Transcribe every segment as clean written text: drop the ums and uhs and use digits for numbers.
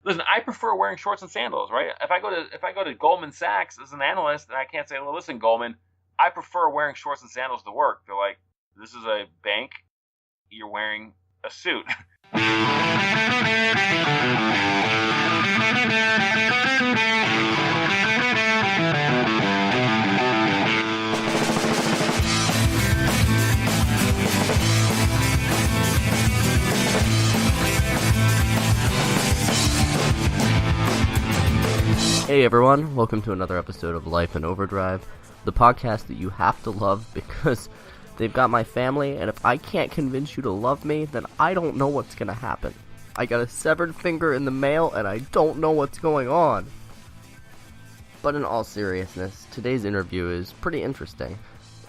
Listen, I prefer wearing shorts and sandals, right? If I go to Goldman Sachs as an analyst, and I can't say, well, listen, Goldman, I prefer wearing shorts and sandals to work. They're like, this is a bank. You're wearing a suit. Hey everyone, welcome to another episode of Life in Overdrive, the podcast that you have to love because they've got my family, and if I can't convince you to love me, then I don't know what's gonna happen. I got a severed finger in the mail, and I don't know what's going on. But in all seriousness, today's interview is pretty interesting.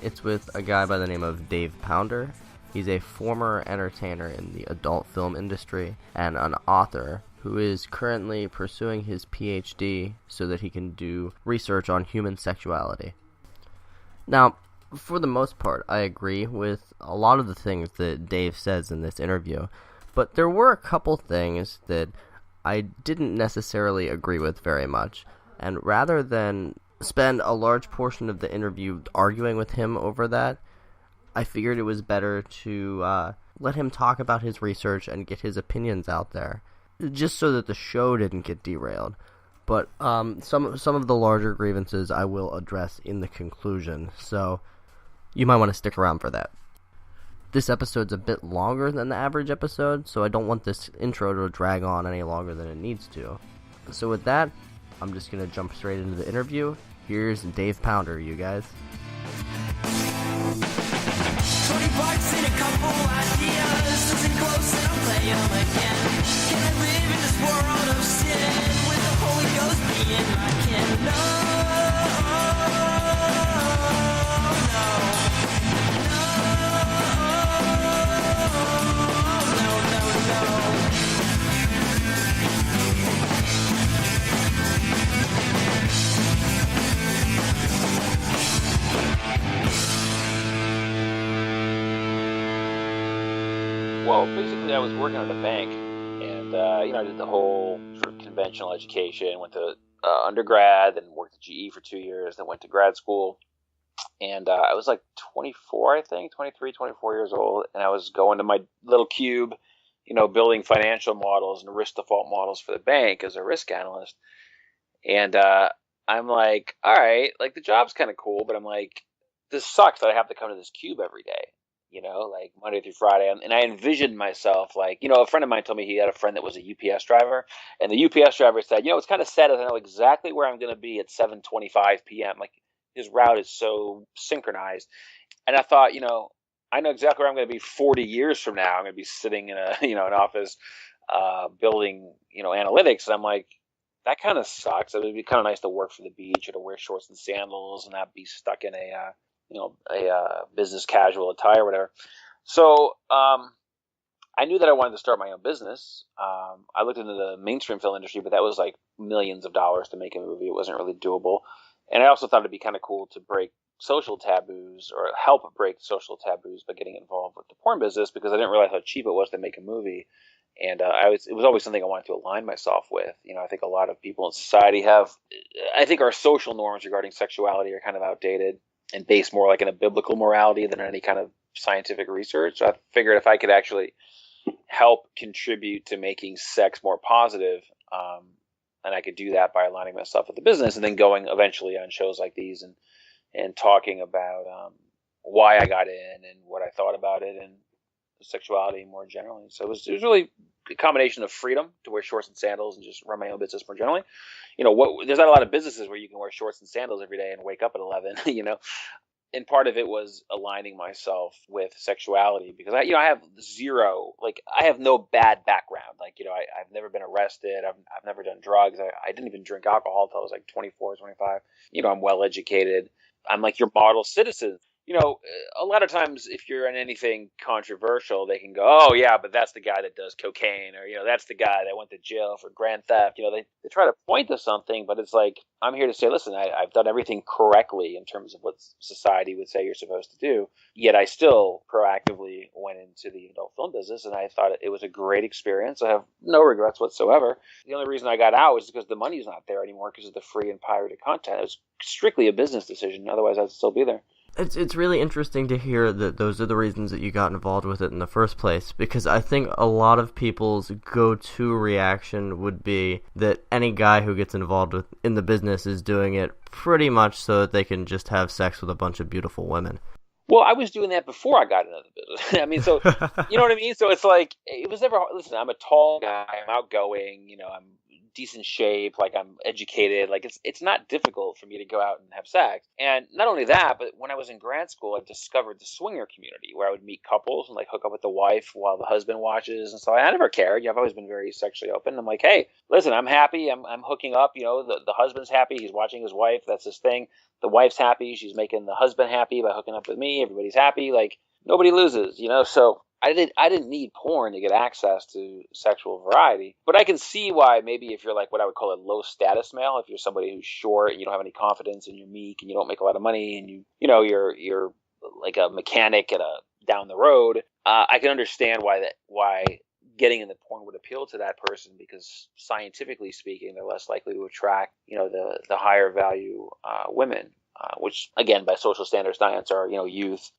It's with a guy by the name of Dave Pounder. He's a former entertainer in the adult film industry and an author who is currently pursuing his PhD so that he can do research on human sexuality. Now, for the most part, I agree with a lot of the things that Dave says in this interview, but there were a couple things that I didn't necessarily agree with very much, and rather than spend a large portion of the interview arguing with him over that, I figured it was better to let him talk about his research and get his opinions out there, just so that the show didn't get derailed. But some of the larger grievances I will address in the conclusion, so you might want to stick around for that. This episode's a bit longer than the average episode, so I don't want this intro to drag on any longer than it needs to. So with that, I'm just going to jump straight into the interview. Here's Dave Pounder, you guys. 20 bucks and a couple ideas. Listen close and I'll play them again. Can I live in this world of sin with the Holy Ghost being my kin? No, no. Well, basically, I was working at a bank, and I did the whole sort of conventional education. Went to undergrad, then worked at GE for 2 years, then went to grad school. And I was like 24, I think, 23, 24 years old, and I was going to my little cube, building financial models and risk default models for the bank as a risk analyst. And I'm like, all right, like the job's kind of cool, but I'm like, this sucks that I have to come to this cube every day. Like Monday through Friday. And I envisioned myself like, a friend of mine told me he had a friend that was a UPS driver. And the UPS driver said, it's kind of sad that I know exactly where I'm going to be at 7:25 p.m. Like his route is so synchronized. And I thought, I know exactly where I'm going to be 40 years from now. I'm going to be sitting in an office building, analytics. And I'm like, that kind of sucks. It would be kind of nice to work for the beach or to wear shorts and sandals and not be stuck in a business casual attire or whatever. So I knew that I wanted to start my own business. I looked into the mainstream film industry, but that was like millions of dollars to make a movie. It wasn't really doable. And I also thought it'd be kind of cool to break social taboos or help break social taboos by getting involved with the porn business, because I didn't realize how cheap it was to make a movie. And it was always something I wanted to align myself with. I think a lot of people in society our social norms regarding sexuality are kind of outdated and based more like in a biblical morality than any kind of scientific research. So I figured if I could actually help contribute to making sex more positive, and I could do that by aligning myself with the business and then going eventually on shows like these and talking about why I got in and what I thought about it and sexuality more generally. So it was really a combination of freedom to wear shorts and sandals and just run my own business more generally. There's not a lot of businesses where you can wear shorts and sandals every day and wake up at 11, And part of it was aligning myself with sexuality because I have I have no bad background. I've never been arrested. I've never done drugs. I didn't even drink alcohol until I was like 24, 25. I'm well educated. I'm like your model citizen. A lot of times if you're in anything controversial, they can go, oh yeah, but that's the guy that does cocaine, or, that's the guy that went to jail for grand theft. they try to point to something, but it's like, I'm here to say, listen, I've done everything correctly in terms of what society would say you're supposed to do. Yet I still proactively went into the adult film business, and I thought it was a great experience. I have no regrets whatsoever. The only reason I got out was because the money's not there anymore because of the free and pirated content. It was strictly a business decision. Otherwise, I'd still be there. It's really interesting to hear that those are the reasons that you got involved with it in the first place, because I think a lot of people's go-to reaction would be that any guy who gets involved in the business is doing it pretty much so that they can just have sex with a bunch of beautiful women. Well, I was doing that before I got into the business. I mean, so, you know what I mean? So it's like, it was never, listen, I'm a tall guy, I'm outgoing, I'm decent shape, like I'm educated, like it's not difficult for me to go out and have sex. And not only that, but when I was in grad school, I discovered the swinger community where I would meet couples and like hook up with the wife while the husband watches. And so I never cared. I've always been very sexually open. I'm like, hey, listen, I'm happy. I'm hooking up. The husband's happy. He's watching his wife. That's his thing. The wife's happy. She's making the husband happy by hooking up with me. Everybody's happy. Like nobody loses, So I didn't need porn to get access to sexual variety, but I can see why maybe if you're like what I would call a low status male, if you're somebody who's short and you don't have any confidence and you're meek and you don't make a lot of money and you're like a mechanic down the road, I can understand why getting in the porn would appeal to that person, because scientifically speaking, they're less likely to attract the higher value women. Which, again, by social standard science are, youth,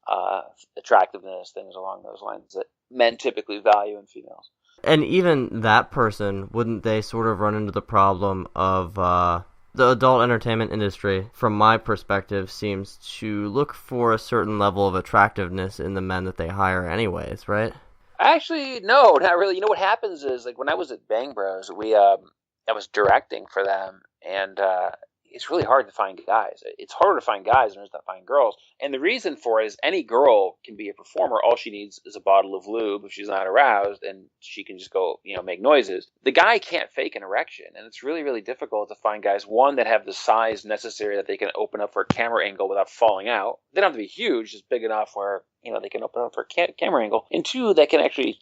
attractiveness, things along those lines that men typically value in females. And even that person, wouldn't they sort of run into the problem of the adult entertainment industry, from my perspective, seems to look for a certain level of attractiveness in the men that they hire anyways, right? Actually, no, not really. What happens is, like, when I was at Bang Bros, I was directing for them, and it's really hard to find guys. It's harder to find guys than it is to find girls. And the reason for it is any girl can be a performer. All she needs is a bottle of lube if she's not aroused, and she can just go, make noises. The guy can't fake an erection, and it's really, really difficult to find guys, one, that have the size necessary that they can open up for a camera angle without falling out. They don't have to be huge, just big enough where, they can open up for a camera angle. And two, that can actually,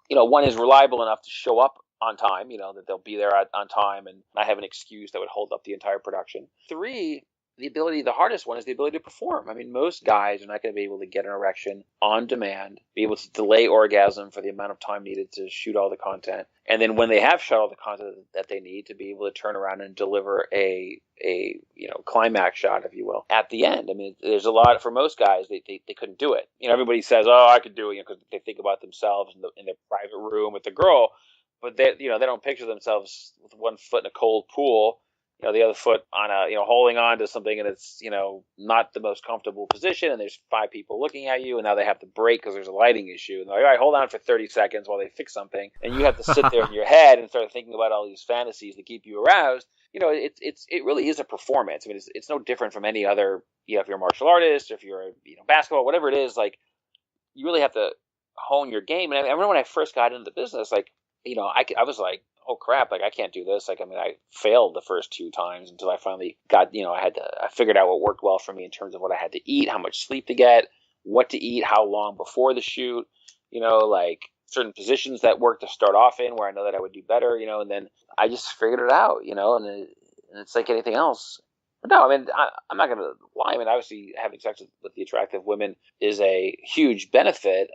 one is reliable enough to show up on time, that they'll be there on time and not have an excuse that would hold up the entire production. Three, the hardest one is the ability to perform. I mean, most guys are not going to be able to get an erection on demand, be able to delay orgasm for the amount of time needed to shoot all the content. And then when they have shot all the content that they need, to be able to turn around and deliver a climax shot, if you will, at the end. I mean, there's a lot for most guys, they couldn't do it. Everybody says, oh, I could do it, because they think about themselves in their private room with the girl. But they don't picture themselves with one foot in a cold pool, the other foot on holding on to something, and it's, not the most comfortable position, and there's 5 people looking at you, and now they have to break because there's a lighting issue, and they're like, all right, hold on for 30 seconds while they fix something, and you have to sit there in your head and start thinking about all these fantasies that keep you aroused. It really is a performance. I mean, it's no different from any other, if you're a martial artist, or if you're basketball, whatever it is, like, you really have to hone your game. And I remember when I first got into the business, like, I was like, oh crap, like I can't do this. Like, I mean, I failed the first 2 times until I finally got, I figured out what worked well for me in terms of what I had to eat, how much sleep to get, what to eat, how long before the shoot, like certain positions that work to start off in where I know that I would do better, and then I just figured it out, and it's like anything else. But no, I mean, I'm not going to lie. I mean, obviously having sex with the attractive women is a huge benefit.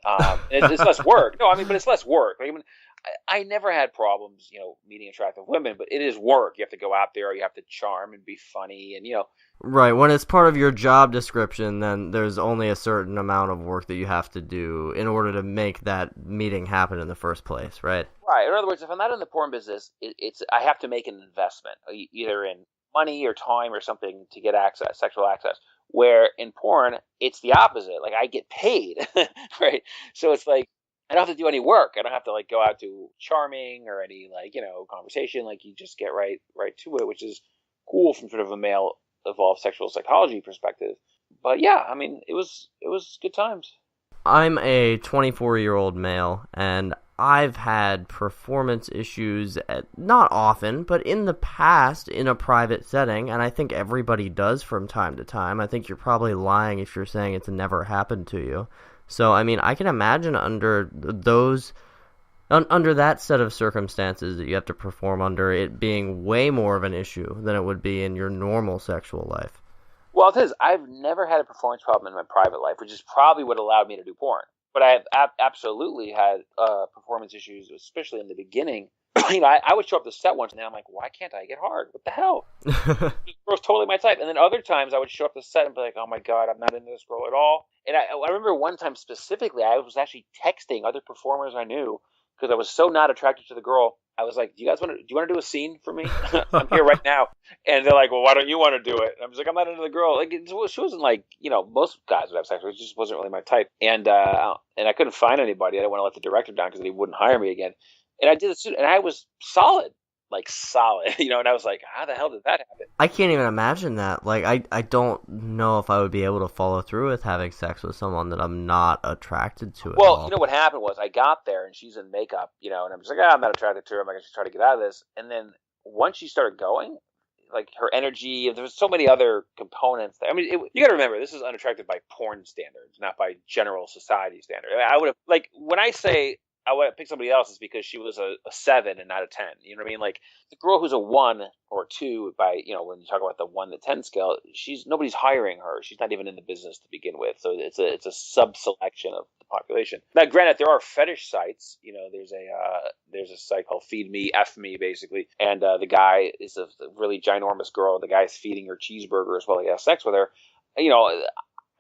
It's less work. No, I mean, but it's less work. I mean, I never had problems, meeting attractive women, but it is work. You have to go out there, you have to charm and be funny, and Right, when it's part of your job description, then there's only a certain amount of work that you have to do in order to make that meeting happen in the first place, right? Right. In other words, if I'm not in the porn business, I have to make an investment, either in money or time or something, to get access, sexual access. Where in porn, it's the opposite. Like, I get paid, right? So it's like, I don't have to do any work. I don't have to like go out to charming or any conversation. Like, you just get right to it, which is cool from sort of a male evolved sexual psychology perspective. But yeah, I mean, it was good times. I'm a 24-year-old male, and I've had performance issues, not often, but in the past in a private setting, and I think everybody does from time to time. I think you're probably lying if you're saying it's never happened to you. So, I mean, I can imagine under those Under that set of circumstances that you have to perform under, it being way more of an issue than it would be in your normal sexual life. Well, it is. I've never had a performance problem in my private life, which is probably what allowed me to do porn. But I have absolutely had performance issues, especially in the beginning. I would show up to set once, and then I'm like, why can't I get hard? What the hell? This girl's totally my type. And then other times I would show up to set and be like, oh my God, I'm not into this girl at all. And I remember one time specifically, I was actually texting other performers I knew because I was so not attracted to the girl. I was like, do you want to do a scene for me? I'm here right now. And they're like, well, why don't you want to do it? And I'm just like, I'm not into the girl. Like, she wasn't like, most guys would have sex with her. It just wasn't really my type. And I couldn't find anybody. I didn't want to let the director down because he wouldn't hire me again. And I did it, and I was solid. And I was like, how the hell did that happen? I can't even imagine that. Like, I don't know if I would be able to follow through with having sex with someone that I'm not attracted to at all. Well, what happened was I got there, and she's in makeup, and I'm just like, I'm not attracted to her. I'm going to try to get out of this. And then once she started going, like her energy, there was so many other components. I mean, you got to remember, this is unattractive by porn standards, not by general society standards. I would have, like, when I say I would have picked somebody else, it's because she was a 7 and not a 10. You know what I mean? Like, the girl who's a 1 or 2 by, when you talk about the 1 to 10 scale, nobody's hiring her. She's not even in the business to begin with. So it's a sub-selection of the population. Now, granted, there are fetish sites. There's a site called Feed Me, F Me, basically. And the guy is a really ginormous girl. The guy's feeding her cheeseburgers while he has sex with her.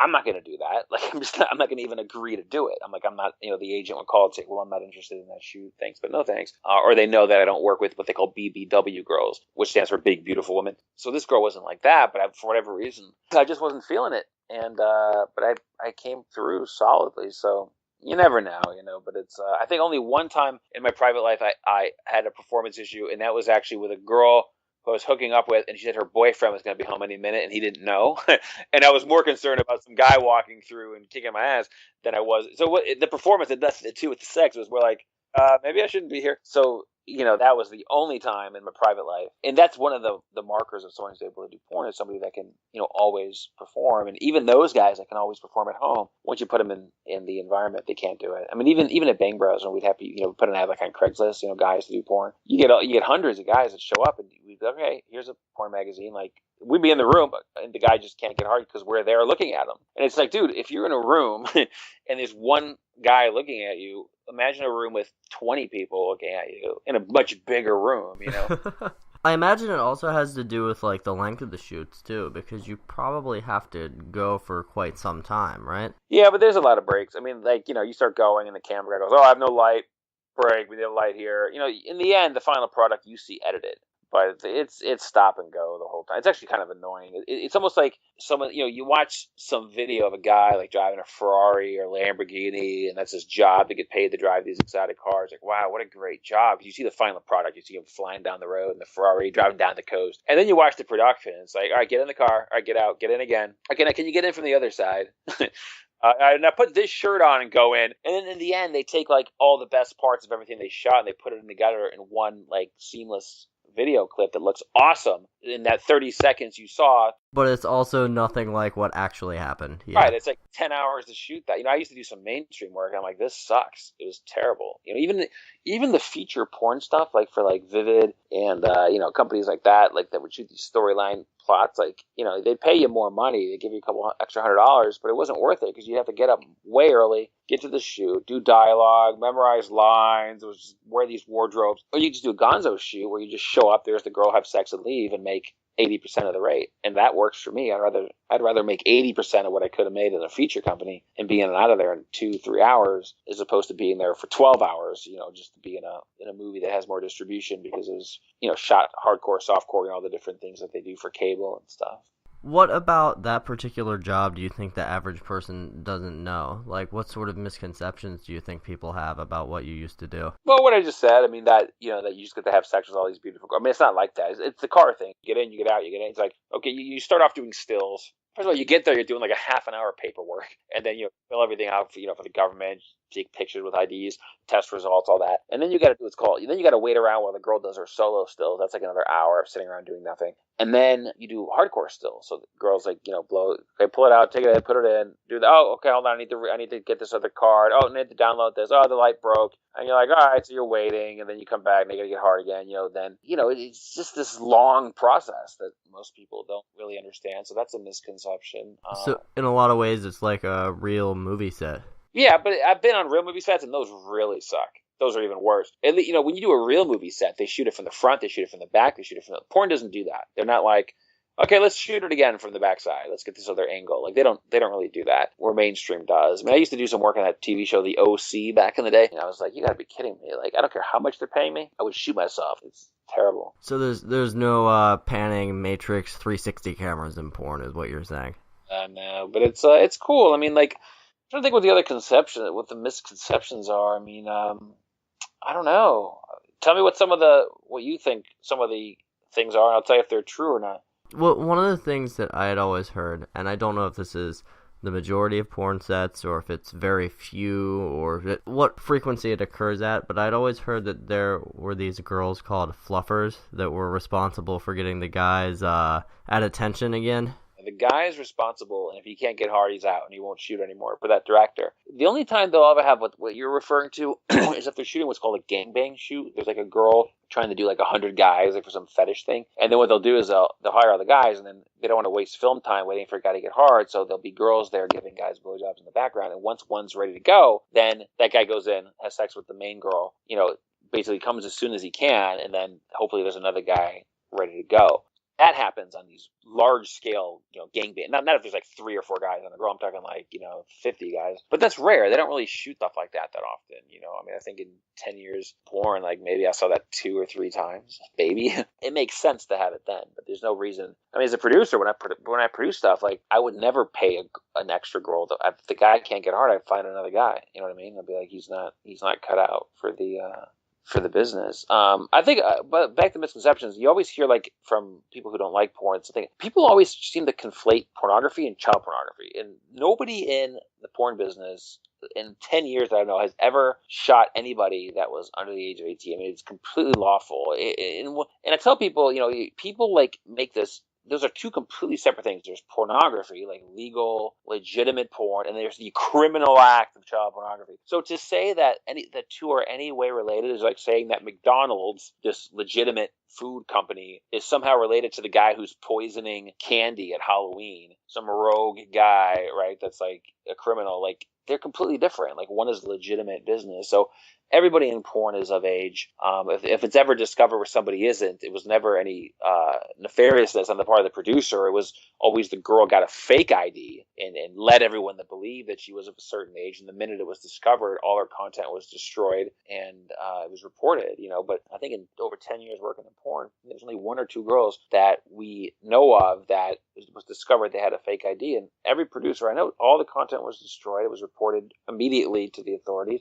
I'm not going to do that. Like, I'm not going to even agree to do it. I'm not, the agent would call and say, well, I'm not interested in that shoot. Thanks, but no thanks. Or they know that I don't work with what they call BBW girls, which stands for Big Beautiful Women. So this girl wasn't like that, but for whatever reason, I just wasn't feeling it. And, but I came through solidly. So you never know, but it's, I think only one time in my private life, I had a performance issue, and that was actually with a girl who I was hooking up with, and she said her boyfriend was going to be home any minute, and he didn't know. And I was more concerned about some guy walking through and kicking my ass than I was. So the performance had nothing to do with the sex. It was more like, maybe I shouldn't be here. So, that was the only time in my private life. And that's one of the markers of someone who's able to do porn, is somebody that can, always perform. And even those guys that can always perform at home, once you put them in the environment, they can't do it. I mean, even at Bang Bros, when we'd have, put an ad like on Craigslist, guys to do porn, you get hundreds of guys that show up, and we'd be like, okay, here's a porn magazine. Like, we'd be in the room, and the guy just can't get hard because we're there looking at him. And it's like, dude, if you're in a room and there's one guy looking at you, imagine a room with 20 people looking at you in a much bigger room, I imagine it also has to do with, like, the length of the shoots, too, because you probably have to go for quite some time, right? Yeah, but there's a lot of breaks. I mean, like, you start going, and the camera guy goes, oh, I have no light. Break, we need a light here. In the end, the final product you see edited. But it's stop and go the whole time. It's actually kind of annoying. It's almost like someone, you watch some video of a guy like driving a Ferrari or Lamborghini, and that's his job to get paid to drive these exotic cars. Like, wow, what a great job. Because you see the final product. You see him flying down the road in the Ferrari, driving down the coast. And then you watch the production. And it's like, all right, get in the car. All right, get out. Get in again. Okay, now can you get in from the other side? And I put this shirt on and go in. And then in the end, they take, like, all the best parts of everything they shot, and they put it together in one, like, seamless video clip that looks awesome in that 30 seconds you saw. But it's also nothing like what actually happened. Yeah. Right, it's like 10 hours to shoot that. I used to do some mainstream work, and I'm like, this sucks. It was terrible. Even the feature porn stuff, like for like Vivid and companies like that, like that would shoot these storyline plots, like, they'd pay you more money, they give you a couple extra $100, but it wasn't worth it because you have to get up way early, get to the shoot, do dialogue, memorize lines, wear these wardrobes, or you just do a gonzo shoot where you just show up, there's the girl, have sex, and leave, and make 80% of the rate. And that works for me. I'd rather make 80% of what I could have made in a feature company and be in and out of there in 2-3 hours, as opposed to being there for 12 hours, just to be in a movie that has more distribution because it was, shot hardcore, softcore, all the different things that they do for cable and stuff. What about that particular job do you think the average person doesn't know? Like, what sort of misconceptions do you think people have about what you used to do? Well, what I just said, I mean, that you just get to have sex with all these beautiful girls. I mean, it's not like that. It's the car thing. You get in, you get out, you get in. It's like, okay, you start off doing stills. First of all, you get there, you're doing like a half an hour of paperwork, and then you fill everything out for the government, take pictures with IDs, test results, all that. And then you got to do what's called, then you got to wait around while the girl does her solo stills. That's like another hour of sitting around doing nothing. And then you do hardcore stills. So the girls like, blow, okay, pull it out, take it in, put it in, do the, oh, okay, hold on, I need to get this other card. Oh, I need to download this. Oh, the light broke. And you're like, all right, so you're waiting, and then you come back and they got to get hard again. Then, it's just this long process that most people don't really understand. So that's a misconception. So in a lot of ways, it's like a real movie set. Yeah, but I've been on real movie sets, and those really suck. Those are even worse. When you do a real movie set, they shoot it from the front, they shoot it from the back, they shoot it from the... Porn doesn't do that. They're not like, okay, let's shoot it again from the backside. Let's get this other angle. Like, they don't really do that, where mainstream does. I mean, I used to do some work on that TV show, The OC, back in the day, and I was like, you gotta be kidding me. Like, I don't care how much they're paying me, I would shoot myself. It's terrible. So there's no panning Matrix 360 cameras in porn, is what you're saying? No, but it's cool. I mean, like, I'm trying to think what the misconceptions are. I mean, I don't know. Tell me what you think some of the things are, and I'll tell you if they're true or not. Well, one of the things that I had always heard, and I don't know if this is the majority of porn sets or if it's very few or what frequency it occurs at, but I'd always heard that there were these girls called fluffers that were responsible for getting the guys at attention again. The guy is responsible, and if he can't get hard, he's out, and he won't shoot anymore for that director. The only time they'll ever have what you're referring to is if they're shooting what's called a gangbang shoot. There's like a girl trying to do like 100 guys, like for some fetish thing. And then what they'll do is they'll hire all the guys, and then they don't want to waste film time waiting for a guy to get hard, so there'll be girls there giving guys blowjobs in the background. And once one's ready to go, then that guy goes in, has sex with the main girl, basically comes as soon as he can, and then hopefully there's another guy ready to go. That happens on these large-scale, gangbang. Not if there's like 3 or 4 guys on the girl. I'm talking like, 50 guys. But that's rare. They don't really shoot stuff like that often. I mean, I think in 10 years porn, like maybe I saw that 2 or 3 times. Maybe it makes sense to have it then, but there's no reason. I mean, as a producer, when I produce stuff, like I would never pay an extra girl. If the guy can't get hard, I'd find another guy. You know what I mean? I'd be like, he's not cut out for the business. I think, but back to misconceptions, you always hear like from people who don't like porn, people always seem to conflate pornography and child pornography, and nobody in the porn business in 10 years that I know has ever shot anybody that was under the age of 18. I mean, it's completely lawful. And I tell people, people like make this. Those are 2 completely separate things. There's pornography, like legal, legitimate porn, and there's the criminal act of child pornography. So to say that the 2 are any way related is like saying that McDonald's, this legitimate food company, is somehow related to the guy who's poisoning candy at Halloween. Some rogue guy, right? That's like a criminal. Like, they're completely different. Like, one is legitimate business. So everybody in porn is of age. If it's ever discovered where somebody isn't, it was never any nefariousness on the part of the producer. It was always the girl got a fake ID and led everyone to believe that she was of a certain age. And the minute it was discovered, all her content was destroyed and it was reported. But I think in over 10 years working in porn, there's only 1 or 2 girls that we know of that was discovered they had a fake ID. And every producer I know, all the content was destroyed. It was reported immediately to the authorities.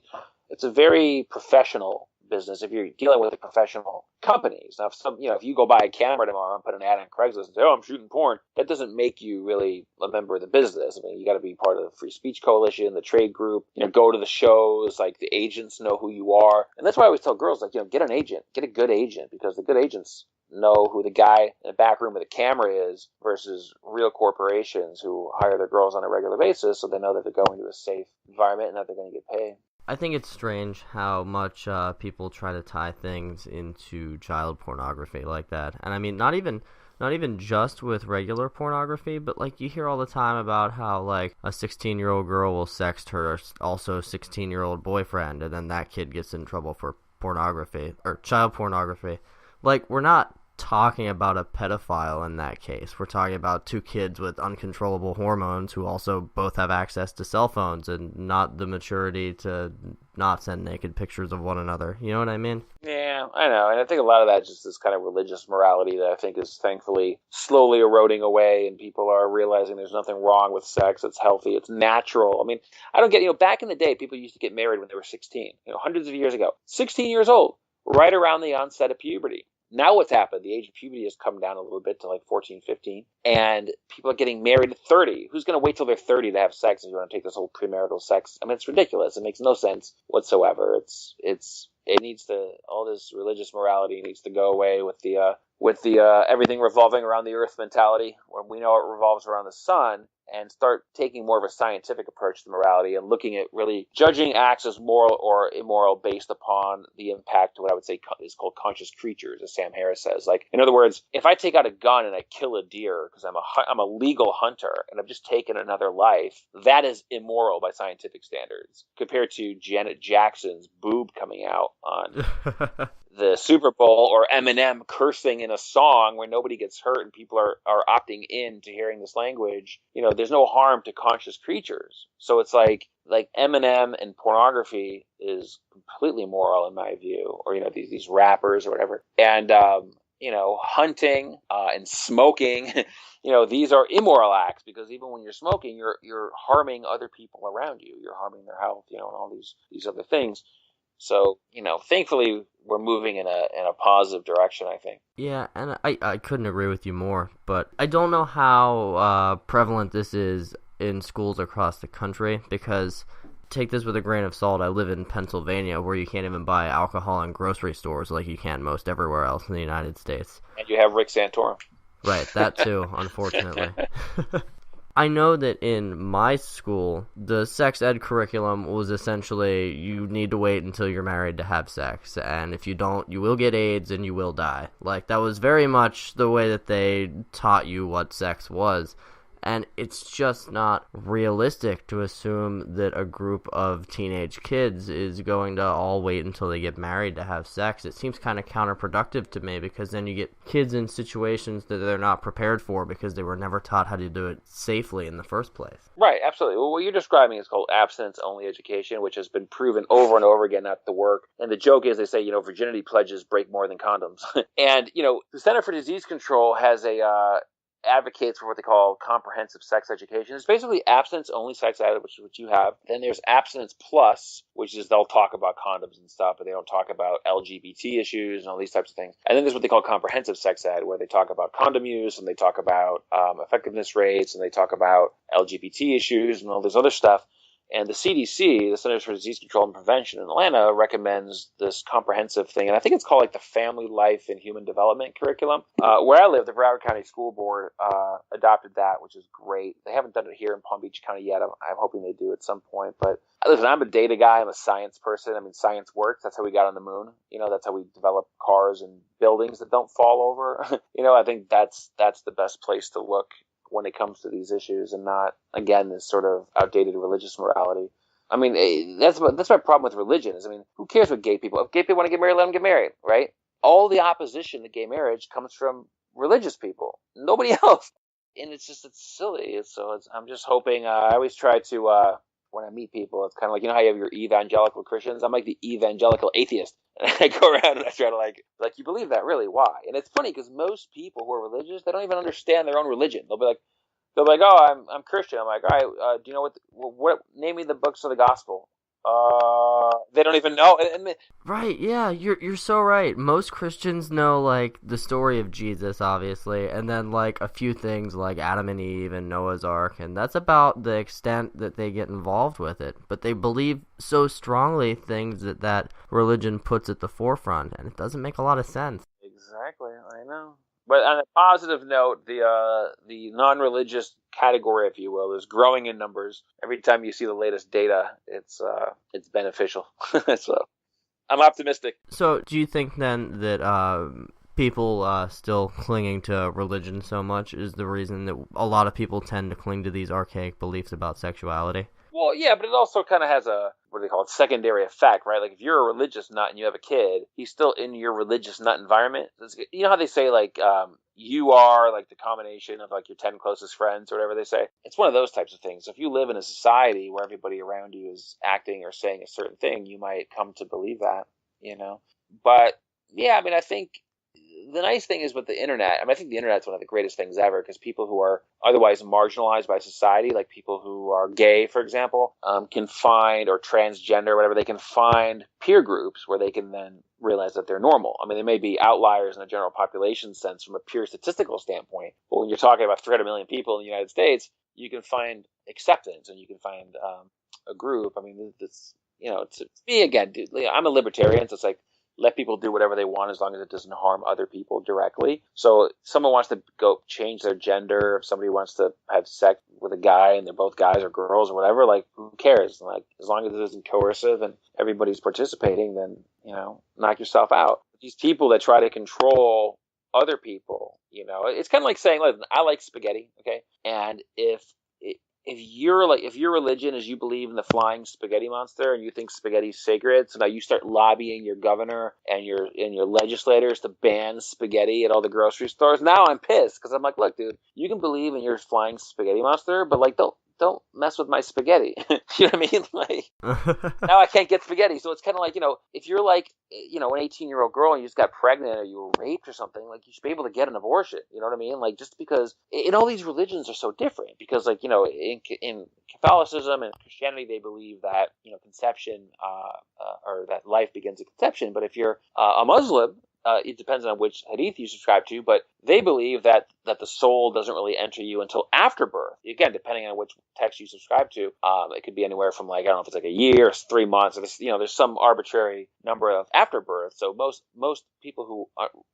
It's a very professional business if you're dealing with the professional companies. Now, if you go buy a camera tomorrow and put an ad on Craigslist and say, "Oh, I'm shooting porn," that doesn't make you really a member of the business. I mean, you got to be part of the Free Speech Coalition, the trade group. Go to the shows. Like, the agents know who you are, and that's why I always tell girls, like, get an agent, get a good agent, because the good agents know who the guy in the back room with the camera is versus real corporations who hire their girls on a regular basis, so they know that they're going to a safe environment and that they're going to get paid. I think it's strange how much people try to tie things into child pornography like that. And I mean, not even just with regular pornography, but like you hear all the time about how like a 16-year-old girl will sext her also 16-year-old boyfriend, and then that kid gets in trouble for pornography or child pornography. Like, we're not talking about a pedophile in that case. We're talking about 2 kids with uncontrollable hormones who also both have access to cell phones and not the maturity to not send naked pictures of one another. You know what I mean? Yeah, I know. And I think a lot of that is just this kind of religious morality that I think is thankfully slowly eroding away, and people are realizing there's nothing wrong with sex. It's healthy. It's natural. I mean, I don't get, back in the day, people used to get married when they were 16, hundreds of years ago. 16 years old, right around the onset of puberty. Now what's happened? The age of puberty has come down a little bit to like 14, 15, and people are getting married at 30. Who's going to wait till they're 30 to have sex if you want to take this whole premarital sex? I mean, it's ridiculous. It makes no sense whatsoever. It needs to, all this religious morality needs to go away with the everything revolving around the earth mentality, when we know it revolves around the sun, and start taking more of a scientific approach to morality and looking at really judging acts as moral or immoral based upon the impact of what I would say is called conscious creatures, as Sam Harris says. Like, in other words, if I take out a gun and I kill a deer because I'm a legal hunter and I've just taken another life, that is immoral by scientific standards, compared to Janet Jackson's boob coming out on the Super Bowl, or Eminem cursing in a song where nobody gets hurt and people are opting in to hearing this language. There's no harm to conscious creatures. So it's like Eminem and pornography is completely immoral in my view, or these rappers or whatever. And hunting and smoking, these are immoral acts, because even when you're smoking, you're harming other people around you. You're harming their health, and all these other things. So, thankfully, we're moving in a positive direction, I think. Yeah, and I couldn't agree with you more, but I don't know how prevalent this is in schools across the country, because, take this with a grain of salt, I live in Pennsylvania, where you can't even buy alcohol in grocery stores like you can most everywhere else in the United States. And you have Rick Santorum. Right, that too, unfortunately. I know that in my school, the sex ed curriculum was essentially, you need to wait until you're married to have sex, and if you don't, you will get AIDS and you will die. Like, that was very much the way that they taught you what sex was. And it's just not realistic to assume that a group of teenage kids is going to all wait until they get married to have sex. It seems kind of counterproductive to me, because then you get kids in situations that they're not prepared for because they were never taught how to do it safely in the first place. Right, absolutely. Well, what you're describing is called abstinence-only education, which has been proven over and over again not to work. And the joke is, they say, virginity pledges break more than condoms. And, the Center for Disease Control has advocates for what they call comprehensive sex education. It's basically abstinence-only sex ed, which is what you have. Then there's abstinence plus, which is they'll talk about condoms and stuff, but they don't talk about LGBT issues and all these types of things. And then there's what they call comprehensive sex ed, where they talk about condom use, and they talk about effectiveness rates, and they talk about LGBT issues and all this other stuff. And the CDC, the Centers for Disease Control and Prevention in Atlanta, recommends this comprehensive thing. And I think it's called like the Family Life and Human Development Curriculum. Where I live, the Broward County School Board adopted that, which is great. They haven't done it here in Palm Beach County yet. I'm hoping they do at some point. But listen, I'm a data guy. I'm a science person. I mean, science works. That's how we got on the moon. That's how we develop cars and buildings that don't fall over. I think that's the best place to look when it comes to these issues, and not, again, this sort of outdated religious morality. I mean, that's my problem with religion is, who cares what gay people, if gay people want to get married, let them get married, right? All the opposition to gay marriage comes from religious people, nobody else. And it's silly. I'm just hoping, I always try to, when I meet people, it's kind of like, how you have your evangelical Christians? I'm like the evangelical atheist. And I go around and I try to like, you believe that, really? Why? And it's funny, because most people who are religious, they don't even understand their own religion. They'll be like, oh, I'm Christian. I'm like, all right, do you know what, name me the books of the gospel. They don't even know. Right, yeah, you're so right. Most Christians know, like, the story of Jesus, obviously, and then, like, a few things like Adam and Eve and Noah's Ark, and that's about the extent that they get involved with it. But they believe so strongly things that religion puts at the forefront, and it doesn't make a lot of sense. Exactly, I know. But on a positive note, the non-religious category, if you will, is growing in numbers. Every time you see the latest data, it's beneficial. So I'm optimistic. So do you think then that people still clinging to religion so much is the reason that a lot of people tend to cling to these archaic beliefs about sexuality? Well, yeah, but it also kind of has a, what do they call it, secondary effect, right? Like, if you're a religious nut and you have a kid, he's still in your religious nut environment. You know how they say, like, you are, like, the combination of, like, your 10 closest friends or whatever they say? It's one of those types of things. So if you live in a society where everybody around you is acting or saying a certain thing, you might come to believe that, But, yeah, I think the nice thing is with the internet, I mean, I think the internet's one of the greatest things ever because people who are otherwise marginalized by society, like people who are gay, for example, can find, or transgender, whatever, they can find peer groups where they can then realize that they're normal. I mean, they may be outliers in the general population sense from a pure statistical standpoint, but when you're talking about 300 million people in the United States, you can find acceptance and you can find a group. I mean, it's, to me, again, dude, I'm a libertarian, so it's like, let people do whatever they want as long as it doesn't harm other people directly. So if someone wants to go change their gender, if somebody wants to have sex with a guy and they're both guys or girls or whatever, like, who cares? Like, as long as it isn't coercive and everybody's participating, then, knock yourself out. These people that try to control other people, it's kind of like saying, listen, I like spaghetti, okay? And if your religion is you believe in the flying spaghetti monster and you think spaghetti's sacred, so now you start lobbying your governor and your legislators to ban spaghetti at all the grocery stores. Now I'm pissed because I'm like, look, dude, you can believe in your flying spaghetti monster, but like, don't mess with my spaghetti. You know what I mean? Like, now I can't get spaghetti. So it's kind of like, if you're like, an 18-year-old girl and you just got pregnant or you were raped or something, like, you should be able to get an abortion. You know what I mean? Like, just because, and all these religions are so different because, like, in Catholicism and Christianity, they believe that, conception, or that life begins at conception. But if you're a Muslim, it depends on which hadith you subscribe to, but they believe that the soul doesn't really enter you until after birth. Again, depending on which text you subscribe to, it could be anywhere from, like, I don't know if it's like a year, 3 months, or there's some arbitrary number of after birth. So most people who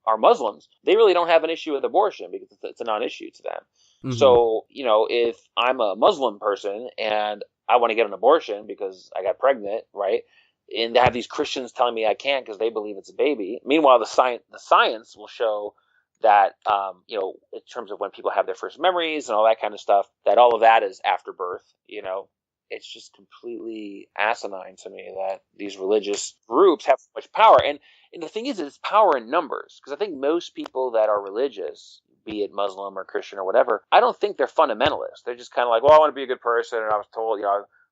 are Muslims, they really don't have an issue with abortion because it's a non-issue to them. Mm-hmm. So, if I'm a Muslim person and I want to get an abortion because I got pregnant, right? And they have these Christians telling me I can't because they believe it's a baby. Meanwhile, the science will show that, in terms of when people have their first memories and all that kind of stuff, that all of that is after birth. It's just completely asinine to me that these religious groups have so much power. And the thing is, it's power in numbers. Because I think most people that are religious, be it Muslim or Christian or whatever, I don't think they're fundamentalists. They're just kind of like, well, I want to be a good person, and I was told,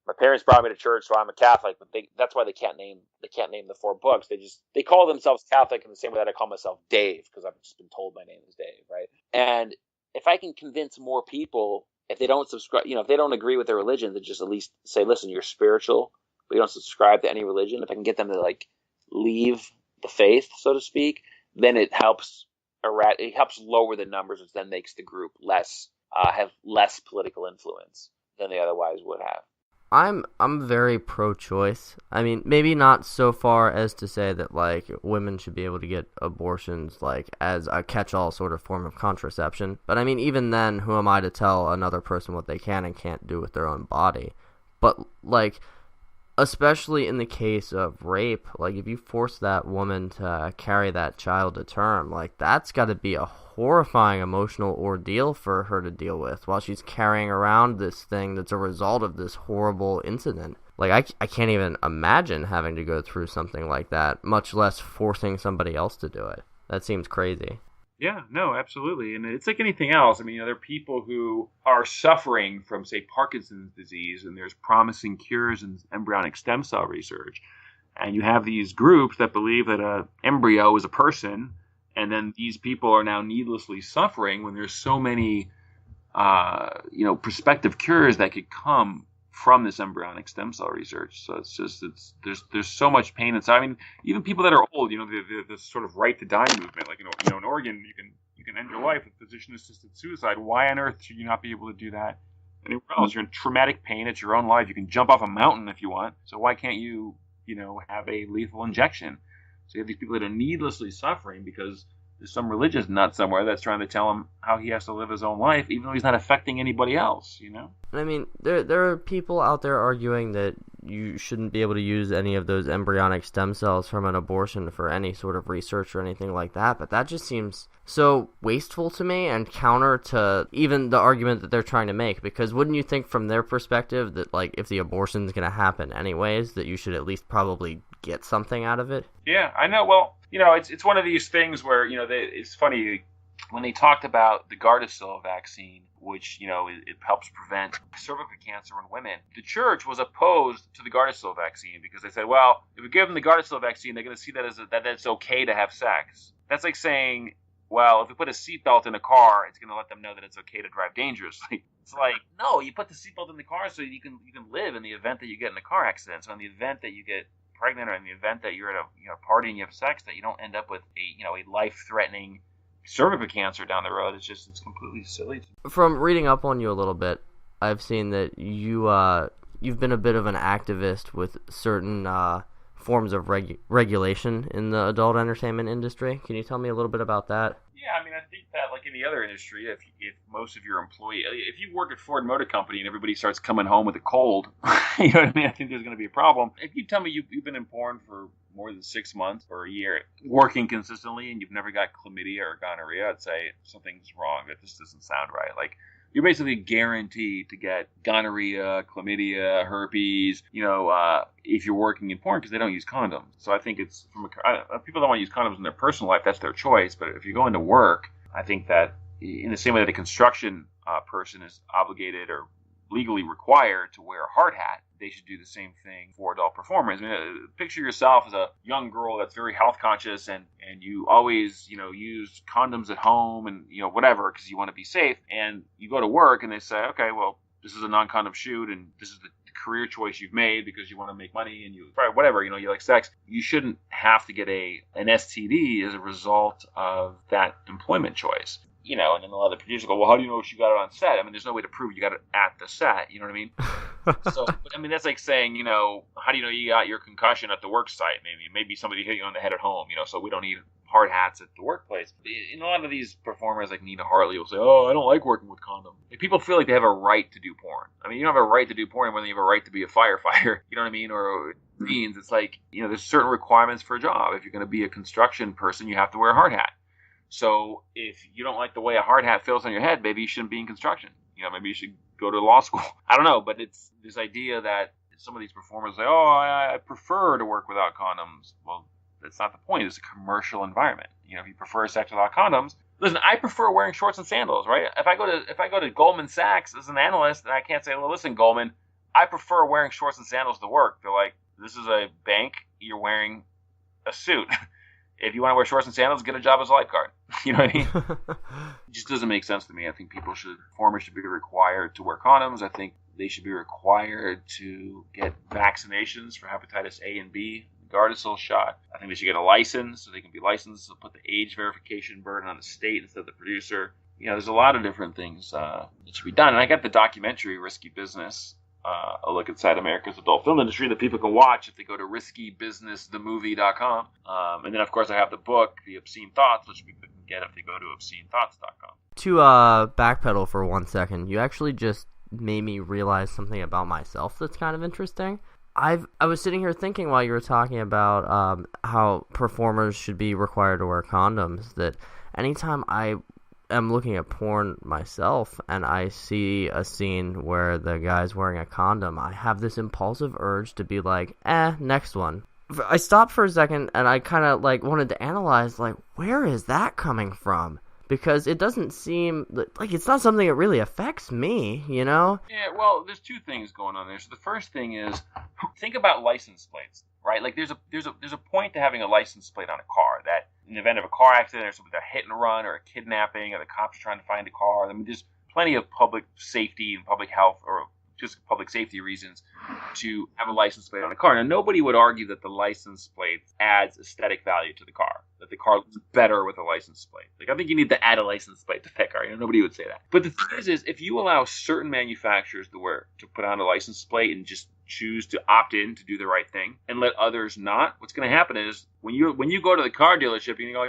my parents brought me to church, so I'm a Catholic. But that's why they can't name the 4 books. They call themselves Catholic in the same way that I call myself Dave, because I've just been told my name is Dave, right? And if I can convince more people, if they don't subscribe, if they don't agree with their religion, to just at least say, listen, you're spiritual, but you don't subscribe to any religion. If I can get them to, like, leave the faith, so to speak, then it helps lower the numbers, which then makes the group have less political influence than they otherwise would have. I'm very pro-choice. I mean, maybe not so far as to say that, like, women should be able to get abortions, like, as a catch-all sort of form of contraception. But I mean, even then, who am I to tell another person what they can and can't do with their own body? But, like, especially in the case of rape, like, if you force that woman to carry that child to term, like, that's got to be a horrifying emotional ordeal for her to deal with while she's carrying around this thing that's a result of this horrible incident. Like, I can't even imagine having to go through something like that, much less forcing somebody else to do it. That seems crazy. Yeah, no, absolutely. And it's like anything else. I mean, there are people who are suffering from, say, Parkinson's disease, and there's promising cures in embryonic stem cell research. And you have these groups that believe that an embryo is a person, and then these people are now needlessly suffering when there's so many, prospective cures that could come from this embryonic stem cell research. So there's so much pain. And so, I mean, even people that are old, the sort of right to die movement, like, in Oregon, you can end your life with physician-assisted suicide. Why on earth should you not be able to do that anywhere else? You're in traumatic pain. It's your own life. You can jump off a mountain if you want. So why can't you, have a lethal injection? So you have these people that are needlessly suffering because there's some religious nut somewhere that's trying to tell him how he has to live his own life, even though he's not affecting anybody else, I mean, there are people out there arguing that you shouldn't be able to use any of those embryonic stem cells from an abortion for any sort of research or anything like that, but that just seems so wasteful to me and counter to even the argument that they're trying to make, because wouldn't you think from their perspective that, like, if the abortion's going to happen anyways, that you should at least probably get something out of it? Yeah, I know. Well, it's one of these things where, it's funny, when they talked about the Gardasil vaccine, which, it helps prevent cervical cancer in women, the church was opposed to the Gardasil vaccine because they said, well, if we give them the Gardasil vaccine, they're going to see that that it's okay to have sex. That's like saying, well, if we put a seatbelt in a car, it's going to let them know that it's okay to drive dangerously. It's like, no, you put the seatbelt in the car so you can live in the event that you get in a car accident. So in the event that you get pregnant, or in the event that you're at a party and you have sex, that you don't end up with a life-threatening cervical cancer down the road. It's completely silly. From reading up on you a little bit, I've seen that you've been a bit of an activist with certain forms of regulation in the adult entertainment industry. Can you tell me a little bit about that? Yeah, I mean, I think that like in the other industry, if most of your employees, if you work at Ford Motor Company and everybody starts coming home with a cold, you know what I mean? I think there's going to be a problem. If you tell me you've been in porn for more than 6 months or a year, working consistently, and you've never got chlamydia or gonorrhea, I'd say something's wrong. That just doesn't sound right. Like, you're basically guaranteed to get gonorrhea, chlamydia, herpes, if you're working in porn, because they don't use condoms. So I think it's people don't want to use condoms in their personal life. That's their choice. But if you're going to work, I think that in the same way that a construction person is obligated or legally required to wear a hard hat, they should do the same thing for adult performers. I mean, picture yourself as a young girl that's very health conscious, and you always, use condoms at home and, whatever, because you want to be safe. And you go to work and they say, okay, well, this is a non-condom shoot, and this is the career choice you've made because you want to make money and you like sex. You shouldn't have to get an STD as a result of that employment choice. And then a lot of the producers go, well, how do you know if you got it on set? I mean, there's no way to prove you got it at the set. You know what I mean? So, I mean, that's like saying, how do you know you got your concussion at the work site? Maybe somebody hit you on the head at home, so we don't need hard hats at the workplace. And a lot of these performers like Nina Hartley will say, oh, I don't like working with condoms. Like, people feel like they have a right to do porn. I mean, you don't have a right to do porn when you have a right to be a firefighter. You know what I mean? Or it means it's like, there's certain requirements for a job. If you're going to be a construction person, you have to wear a hard hat. So if you don't like the way a hard hat feels on your head, maybe you shouldn't be in construction. Maybe you should go to law school. I don't know, but it's this idea that some of these performers say, oh, I prefer to work without condoms. Well, that's not the point. It's a commercial environment. If you prefer sex without condoms, listen, I prefer wearing shorts and sandals, right? If I go to Goldman Sachs as an analyst, and I can't say, well, listen, Goldman, I prefer wearing shorts and sandals to work. They're like, this is a bank. You're wearing a suit. If you want to wear shorts and sandals, get a job as a lifeguard. You know what I mean? It just doesn't make sense to me. I think performers should be required to wear condoms. I think they should be required to get vaccinations for hepatitis A and B, Gardasil shot. I think they should get a license so they can be licensed. So put the age verification burden on the state instead of the producer. There's a lot of different things that should be done. And I got the documentary Risky Business, a look inside America's adult film industry, that people can watch if they go to riskybusinessthemovie.com. And then, of course, I have the book, The Obscene Thoughts, which people can get if they go to obscenethoughts.com. To backpedal for 1 second, you actually just made me realize something about myself that's kind of interesting. I was sitting here thinking while you were talking about how performers should be required to wear condoms, that anytime I am looking at porn myself and I see a scene where the guy's wearing a condom, I have this impulsive urge to be like, next one. I stopped for a second and I kind of wanted to analyze, where is that coming from? Because it doesn't seem like it's not something that really affects me, Yeah, well, there's two things going on there. So the first thing is, think about license plates, right? Like there's a point to having a license plate on a car, that in the event of a car accident or something, a hit and run or a kidnapping or the cops are trying to find a car. I mean, there's plenty of public safety and public health or just public safety reasons to have a license plate on a car. Now, nobody would argue that the license plate adds aesthetic value to the car, that the car looks better with a license plate. I think you need to add a license plate to that car. Nobody would say that. But the thing is if you allow certain manufacturers to put on a license plate and just choose to opt in to do the right thing and let others not, what's going to happen is when you go to the car dealership, you go,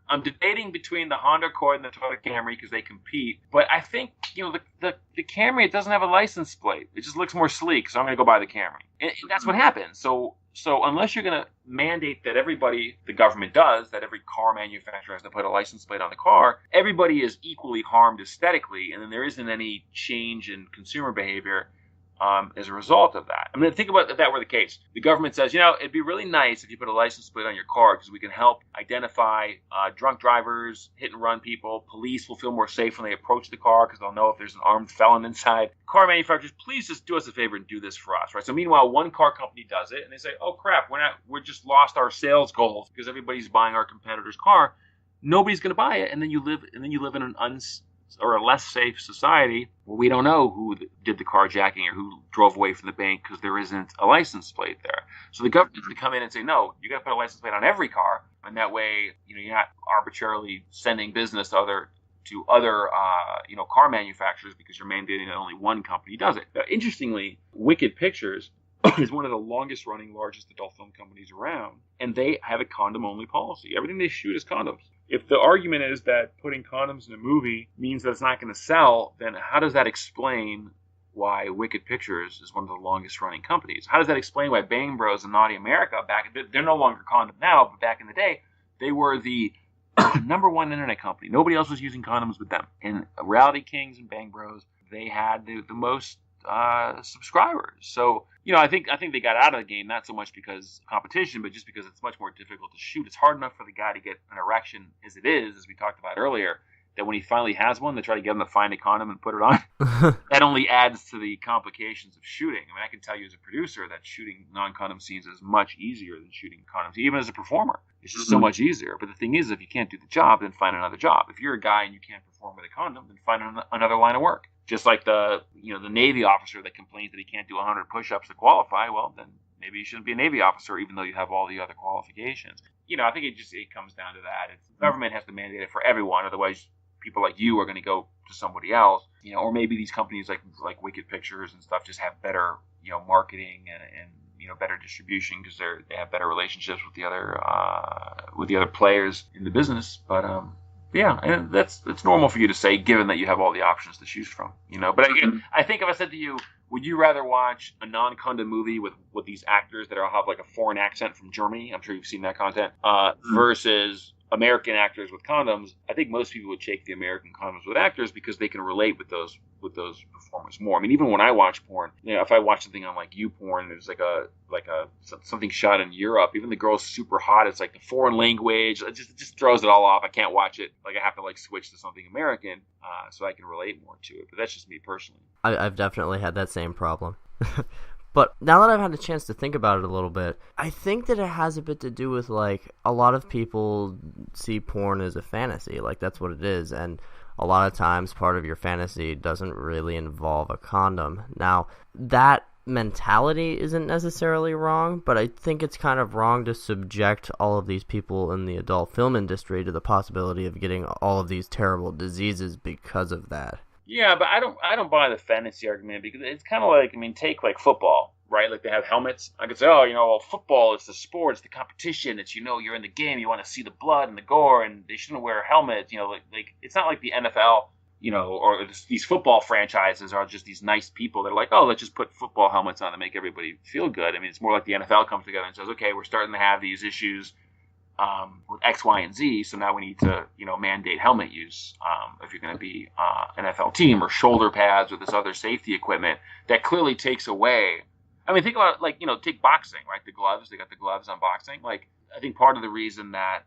I'm debating between the Honda Accord and the Toyota Camry because they compete. But I think, the Camry, it doesn't have a license plate. It just looks more sleek, so I'm going to go buy the Camry. And that's what happens. So unless you're going to mandate that everybody, the government does, that every car manufacturer has to put a license plate on the car, everybody is equally harmed aesthetically, and then there isn't any change in consumer behavior as a result of that. I mean, think about if that were the case. The government says, it'd be really nice if you put a license plate on your car because we can help identify drunk drivers, hit and run people. Police will feel more safe when they approach the car because they'll know if there's an armed felon inside. Car manufacturers, please just do us a favor and do this for us, right? So meanwhile, one car company does it, and they say, oh crap, we're just lost our sales goals because everybody's buying our competitor's car. Nobody's going to buy it, and then you live in an or a less safe society where we don't know who did the carjacking or who drove away from the bank because there isn't a license plate there. So the government has to come in and say, no, you got to put a license plate on every car, and that way, you're not arbitrarily sending business to other car manufacturers because you're mandating that only one company does it. Now, interestingly, Wicked Pictures is one of the longest running, largest adult film companies around, and they have a condom-only policy. Everything they shoot is condoms. If the argument is that putting condoms in a movie means that it's not going to sell, then how does that explain why Wicked Pictures is one of the longest running companies? How does that explain why Bang Bros and Naughty America, they're no longer condom now, but back in the day, they were the number one internet company. Nobody else was using condoms but them. And Reality Kings and Bang Bros, they had the most subscribers. So, I think they got out of the game not so much because of competition, but just because it's much more difficult to shoot. It's hard enough for the guy to get an erection as it is, as we talked about earlier, that when he finally has one, they try to get him to find a condom and put it on. That only adds to the complications of shooting. I mean, I can tell you as a producer that shooting non-condom scenes is much easier than shooting condoms. Even as a performer, it's just so much easier. But the thing is, if you can't do the job, then find another job. If you're a guy and you can't perform with a condom, then find another line of work. Just like the Navy officer that complains that he can't do 100 push-ups to qualify, well, then maybe you shouldn't be a Navy officer, even though you have all the other qualifications. I think it comes down to that. The government has to mandate it for everyone, otherwise people like you are going to go to somebody else. Or maybe these companies like Wicked Pictures and stuff just have better marketing and better distribution because they have better relationships with the other players in the business. But yeah, and it's normal for you to say, given that you have all the options to choose from, But again, I think if I said to you, would you rather watch a non-condom movie with these actors that have like a foreign accent from Germany? I'm sure you've seen that content. Versus American actors with condoms. I think most people would take the American condoms with actors because they can relate with those performers more. I mean, even when I watch porn, if I watch something on like YouPorn, there's like a something shot in Europe. Even the girl's super hot. It's like the foreign language. It just throws it all off. I can't watch it. Like I have to like switch to something American so I can relate more to it. But that's just me personally. I've definitely had that same problem. But now that I've had a chance to think about it a little bit, I think that it has a bit to do with, like, a lot of people see porn as a fantasy. Like, that's what it is. And a lot of times part of your fantasy doesn't really involve a condom. Now, that mentality isn't necessarily wrong, but I think it's kind of wrong to subject all of these people in the adult film industry to the possibility of getting all of these terrible diseases because of that. Yeah, but I don't buy the fantasy argument because it's kind of like, take like football, right? Like they have helmets. I could say, football is the sport, it's the competition. It's, you're in the game, you want to see the blood and the gore, and they shouldn't wear helmets. Like it's not like the NFL, or these football franchises are just these nice people. They're like, oh, let's just put football helmets on to make everybody feel good. I mean, it's more like the NFL comes together and says, okay, we're starting to have these issues with X, Y, and Z, so now we need to, mandate helmet use if you're going to be an NFL team, or shoulder pads or this other safety equipment that clearly takes away. I mean, think about take boxing, right? The gloves, they got the gloves on boxing. Like, I think part of the reason that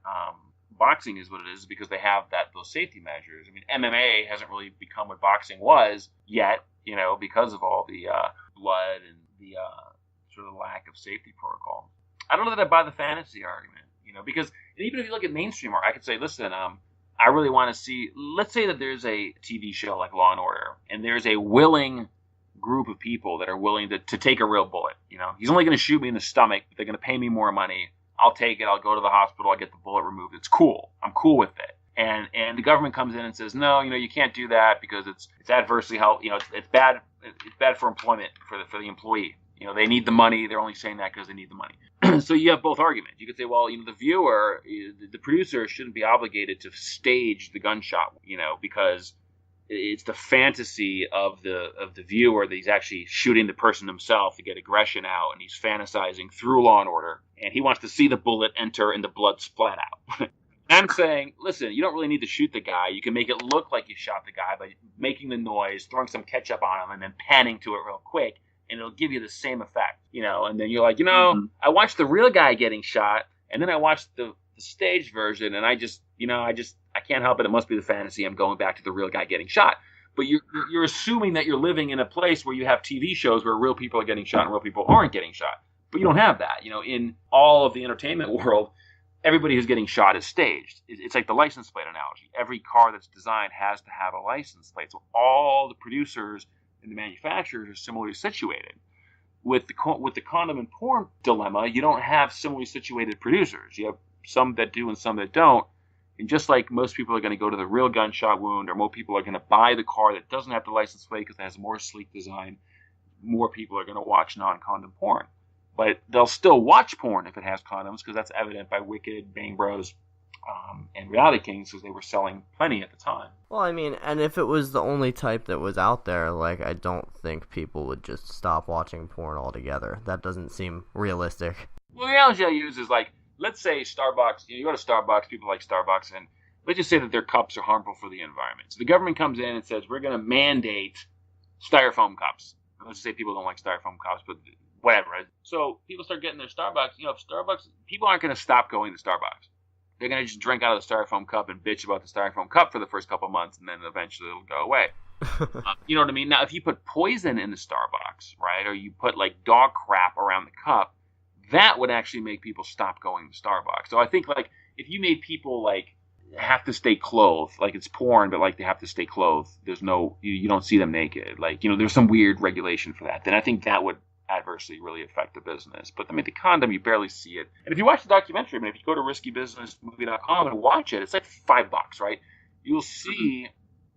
boxing is what it is because they have those safety measures. I mean, MMA hasn't really become what boxing was yet, because of all the blood and the sort of lack of safety protocol. I don't know that I buy the fantasy argument. Because even if you look at mainstream art, I could say, listen, I really want to see, let's say that there's a TV show like Law & Order, and there's a willing group of people that are willing to take a real bullet. He's only going to shoot me in the stomach, but they're going to pay me more money. I'll take it. I'll go to the hospital. I'll get the bullet removed. It's cool. I'm cool with it. And the government comes in and says, no, you can't do that because it's adversely help. It's bad. It's bad for employment for the employee. They need the money. They're only saying that because they need the money. So you have both arguments. You could say, well, the viewer, the producer shouldn't be obligated to stage the gunshot, because it's the fantasy of the viewer that he's actually shooting the person himself to get aggression out, and he's fantasizing through Law and Order, and he wants to see the bullet enter and the blood splat out. I'm saying, listen, you don't really need to shoot the guy. You can make it look like you shot the guy by making the noise, throwing some ketchup on him, and then panning to it real quick. and it'll give you the same effect, and then you're like, I watched the real guy getting shot, and then I watched the staged version, and I can't help it. It must be the fantasy. I'm going back to the real guy getting shot. But you're assuming that you're living in a place where you have TV shows where real people are getting shot and real people aren't getting shot. But you don't have that. In all of the entertainment world, everybody who's getting shot is staged. It's like the license plate analogy. Every car that's designed has to have a license plate. So all the producers and the manufacturers are similarly situated. With the condom and porn dilemma, you don't have similarly situated producers. You have some that do and some that don't. And just like most people are going to go to the real gunshot wound, or most people are going to buy the car that doesn't have the license plate because it has a more sleek design, more people are going to watch non-condom porn. But they'll still watch porn if it has condoms, because that's evident by Wicked, Bang Bros, and Reality Kings, because they were selling plenty at the time. Well, I mean, and if it was the only type that was out there, I don't think people would just stop watching porn altogether. That doesn't seem realistic. Well, the analogy I use is let's say Starbucks, you go to Starbucks, people like Starbucks, and let's just say that their cups are harmful for the environment. So the government comes in and says, we're going to mandate styrofoam cups. Let's just say people don't like styrofoam cups, but whatever. So people start getting their Starbucks. Starbucks, people aren't going to stop going to Starbucks. They're going to just drink out of the styrofoam cup and bitch about the styrofoam cup for the first couple months, and then eventually it'll go away. You know what I mean? Now, if you put poison in the Starbucks, right, or you put dog crap around the cup, that would actually make people stop going to Starbucks. So I think if you made people have to stay clothed, it's porn, but they have to stay clothed. There's no, you don't see them naked. There's some weird regulation for that. Then I think that would adversely really affect the business. But I mean, the condom, you barely see it. And if you watch the documentary, if you go to riskybusinessmovie.com and watch it, it's $5, right? You'll see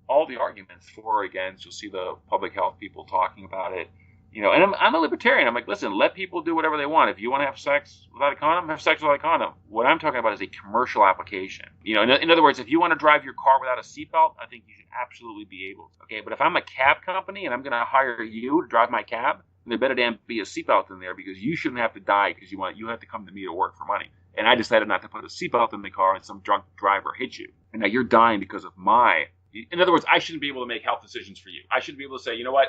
all the arguments for or against. You'll see the public health people talking about it. And I'm a libertarian. I'm listen, let people do whatever they want. If you want to have sex without a condom, have sex without a condom. What I'm talking about is a commercial application. In other words, if you want to drive your car without a seatbelt, I think you should absolutely be able to. Okay, but if I'm a cab company and I'm going to hire you to drive my cab, there better damn be a seatbelt in there, because you shouldn't have to die because you have to come to me to work for money. And I decided not to put a seatbelt in the car and some drunk driver hit you. And now you're dying because of in other words, I shouldn't be able to make health decisions for you. I shouldn't be able to say, you know what?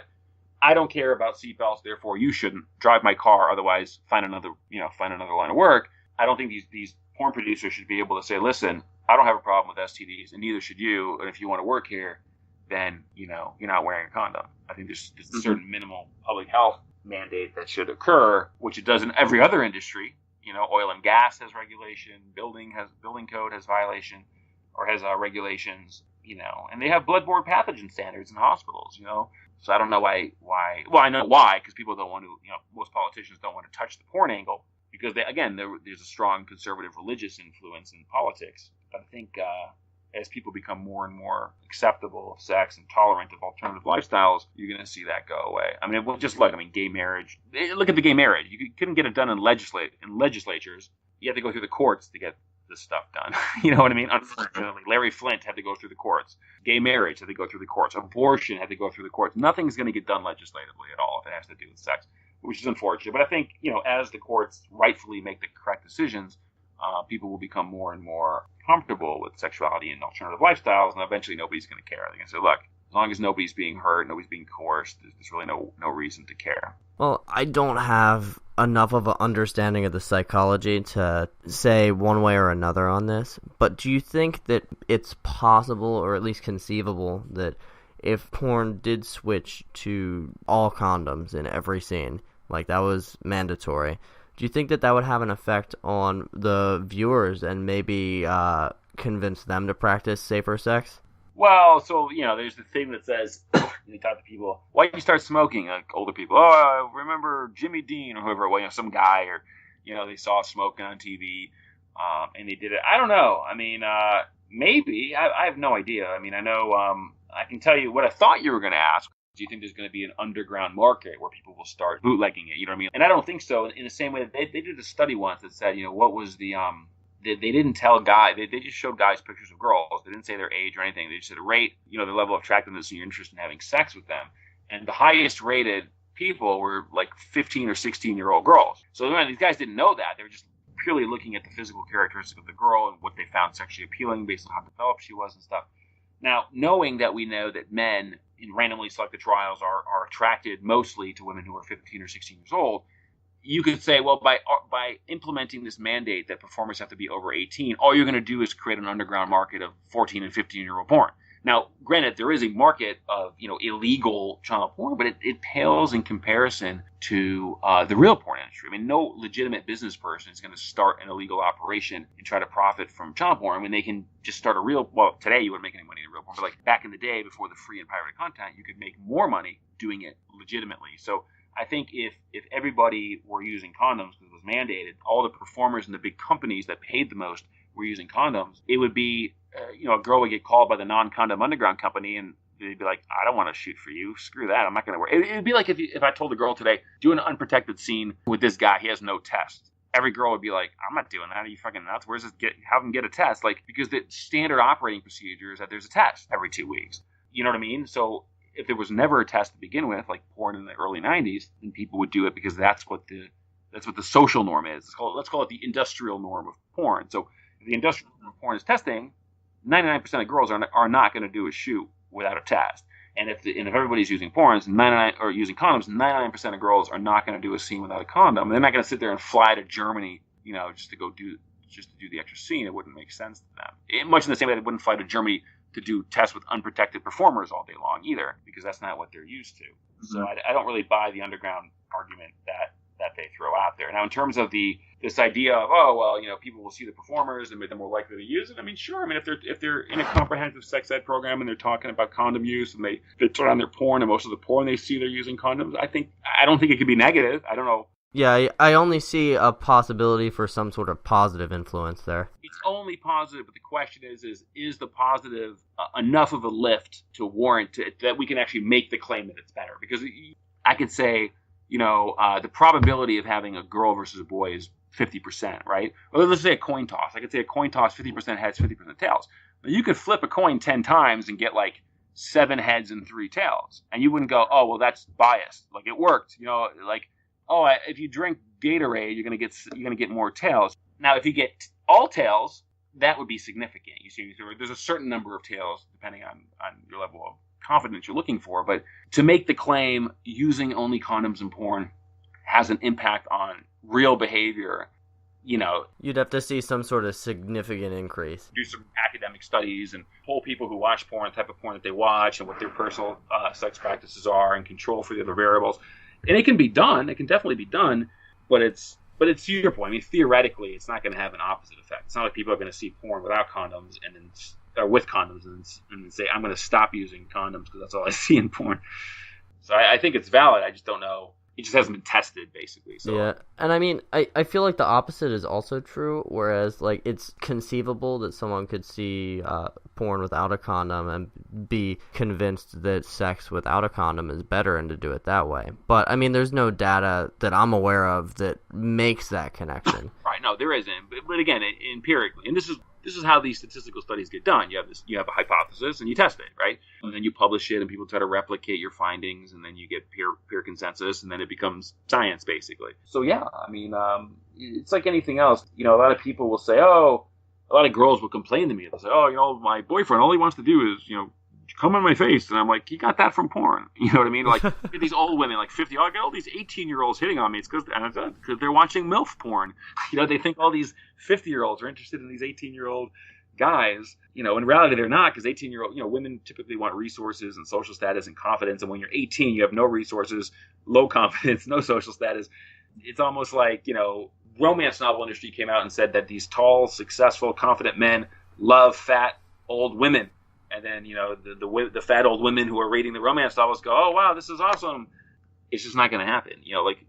I don't care about seatbelts, therefore you shouldn't drive my car. Otherwise, find another line of work. I don't think these porn producers should be able to say, listen, I don't have a problem with STDs, and neither should you. And if you want to work here, then you're not wearing a condom. I think there's a certain minimal public health mandate that should occur, which it does in every other industry. Oil and gas has regulation, building code has violation or has regulations. And they have bloodborne pathogen standards in hospitals. So I don't know why. Well, I know why, because people don't want to. Most politicians don't want to touch the porn angle because there's a strong conservative religious influence in politics. But I think as people become more and more acceptable of sex and tolerant of alternative lifestyles, you're going to see that go away. I mean, gay marriage. Look at the gay marriage. You couldn't get it done in legislatures. You have to go through the courts to get this stuff done. You know what I mean? Unfortunately, Larry Flint had to go through the courts. Gay marriage had to go through the courts. Abortion had to go through the courts. Nothing's going to get done legislatively at all if it has to do with sex, which is unfortunate. But I think, as the courts rightfully make the correct decisions, people will become more and more comfortable with sexuality and alternative lifestyles, and eventually nobody's going to care. They're going to say, look, as long as nobody's being hurt, nobody's being coerced, there's really no reason to care. Well, I don't have enough of an understanding of the psychology to say one way or another on this, but do you think that it's possible, or at least conceivable, that if porn did switch to all condoms in every scene, that was mandatory, do you think that would have an effect on the viewers and maybe convince them to practice safer sex? Well, so, there's the thing that says, you talk to people, why did you start smoking? Older people, I remember Jimmy Dean or whoever, some guy, or, they saw smoking on TV, and they did it. I don't know. I mean, maybe. I have no idea. I mean, I know, I can tell you what I thought you were going to ask. Do you think there's going to be an underground market where people will start bootlegging it? You know what I mean? And I don't think so. In the same way that they did a study once that said, what was the, they didn't tell guys, they just showed guys pictures of girls. They didn't say their age or anything. They just said rate, their level of attractiveness and your interest in having sex with them. And the highest rated people were 15 or 16-year-old girls. So these guys didn't know that. They were just purely looking at the physical characteristics of the girl and what they found sexually appealing based on how developed she was and stuff. Now, knowing that we know that men in randomly selected trials are attracted mostly to women who are 15 or 16 years old, you could say, well, by implementing this mandate that performers have to be over 18, all you're going to do is create an underground market of 14 and 15-year-old porn. Now, granted, there is a market of illegal child porn, but it pales in comparison to the real porn industry. I mean, no legitimate business person is going to start an illegal operation and try to profit from child porn. I mean, they can just start today you wouldn't make any money in real porn, but like back in the day before the free and pirated content, you could make more money doing it legitimately. So I think if everybody were using condoms because it was mandated, all the performers and the big companies that paid the most were using condoms, it would be, a girl would get called by the non-condom underground company and they'd be like, I don't want to shoot for you. Screw that. I'm not going to work. It'd be like if I told a girl today, do an unprotected scene with this guy. He has no test. Every girl would be like, I'm not doing that. Are you fucking nuts? Where's this have him get a test? Like, because the standard operating procedure is that there's a test every 2 weeks. You know what I mean? So if there was never a test to begin with, like porn in the early 90s, then people would do it because that's what the social norm is. Let's call it the industrial norm of porn. So if the industrial norm of porn is testing, 99% of girls are not going to do a shoot without a test. And if everybody's using porns, using condoms, 99% of girls are not going to do a scene without a condom. And they're not going to sit there and fly to Germany, just to do the extra scene. It wouldn't make sense to them. Much in the same way they wouldn't fly to Germany to do tests with unprotected performers all day long either, because that's not what they're used to. Mm-hmm. So I don't really buy the underground argument that they throw out there. Now, in terms of this idea of, people will see the performers and make them more likely to use it. I mean, sure. I mean, if they're in a comprehensive sex ed program and they're talking about condom use and they turn on their porn and most of the porn they see they're using condoms, I don't think it could be negative. I don't know. Yeah, I only see a possibility for some sort of positive influence there. It's only positive, but the question is the positive enough of a lift to warrant that we can actually make the claim that it's better? Because I could say, the probability of having a girl versus a boy is 50%, right? Or let's say a coin toss. I could say a coin toss, 50% heads, 50% tails. But you could flip a coin 10 times and get like 7 heads and 3 tails. And you wouldn't go, oh, well, that's biased. Like, it worked. If you drink Gatorade, you're gonna get more tails. Now, if you get all tails, that would be significant. You see, there's a certain number of tails depending on your level of confidence you're looking for. But to make the claim using only condoms in porn has an impact on real behavior, you'd have to see some sort of significant increase. Do some academic studies and poll people who watch porn, the type of porn that they watch, and what their personal sex practices are, and control for the other variables. And it can be done. It can definitely be done. But it's to your point. I mean, theoretically, it's not going to have an opposite effect. It's not like people are going to see porn without condoms or with condoms and then say, I'm going to stop using condoms because that's all I see in porn. So I think it's valid. I just don't know. It just hasn't been tested, basically. So. Yeah, and I mean, I feel like the opposite is also true, whereas, like, it's conceivable that someone could see porn without a condom and be convinced that sex without a condom is better and to do it that way. But, I mean, there's no data that I'm aware of that makes that connection. Right, no, there isn't. But again, empirically, and this is how these statistical studies get done. You have a hypothesis and you test it, right? And then you publish it and people try to replicate your findings, and then you get peer consensus, and then it becomes science, basically. So yeah, I mean, it's like anything else. A lot of people will say, a lot of girls will complain to me. They'll say, my boyfriend, all he wants to do is, come on my face. And I'm like, he got that from porn. You know what I mean? Like, these old women, like 50, I got all these 18-year-olds hitting on me. It's because they're watching MILF porn. They think all these 50-year-olds are interested in these 18-year-old guys. In reality, they're not, because 18-year-old, women typically want resources and social status and confidence. And when you're 18, you have no resources, low confidence, no social status. It's almost like, romance novel industry came out and said that these tall, successful, confident men love fat, old women. And then, the fat old women who are reading the romance novels go, oh, wow, this is awesome. It's just not going to happen.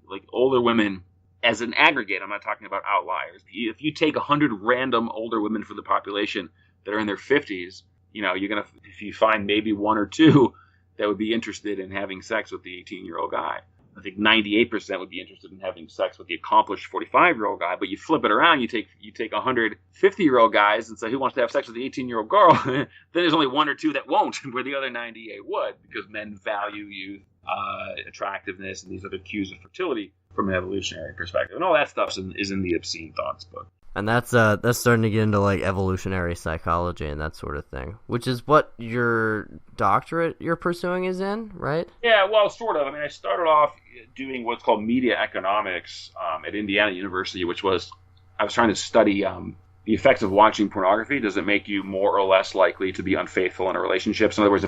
Like older women as an aggregate, I'm not talking about outliers. If you take 100 random older women for the population that are in their 50s, if you find maybe 1 or 2 that would be interested in having sex with the 18-year-old guy. I think 98% would be interested in having sex with the accomplished 45-year-old guy. But you flip it around, you take 100 50-year-old guys and say, who wants to have sex with the 18-year-old girl? Then there's only 1 or 2 that won't, where the other 98 would, because men value youth, attractiveness, and these other cues of fertility from an evolutionary perspective. And all that stuff is in the Obscene Thoughts book. And that's starting to get into like evolutionary psychology and that sort of thing, which is what your doctorate you're pursuing is in, right? Yeah, well, sort of. I mean, I started off doing what's called media economics at Indiana University, which was I was trying to study the effects of watching pornography. Does it make you more or less likely to be unfaithful in a relationship? So in other words,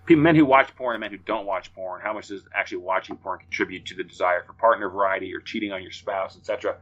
men who watch porn and men who don't watch porn, how much does actually watching porn contribute to the desire for partner variety or cheating on your spouse, etc.?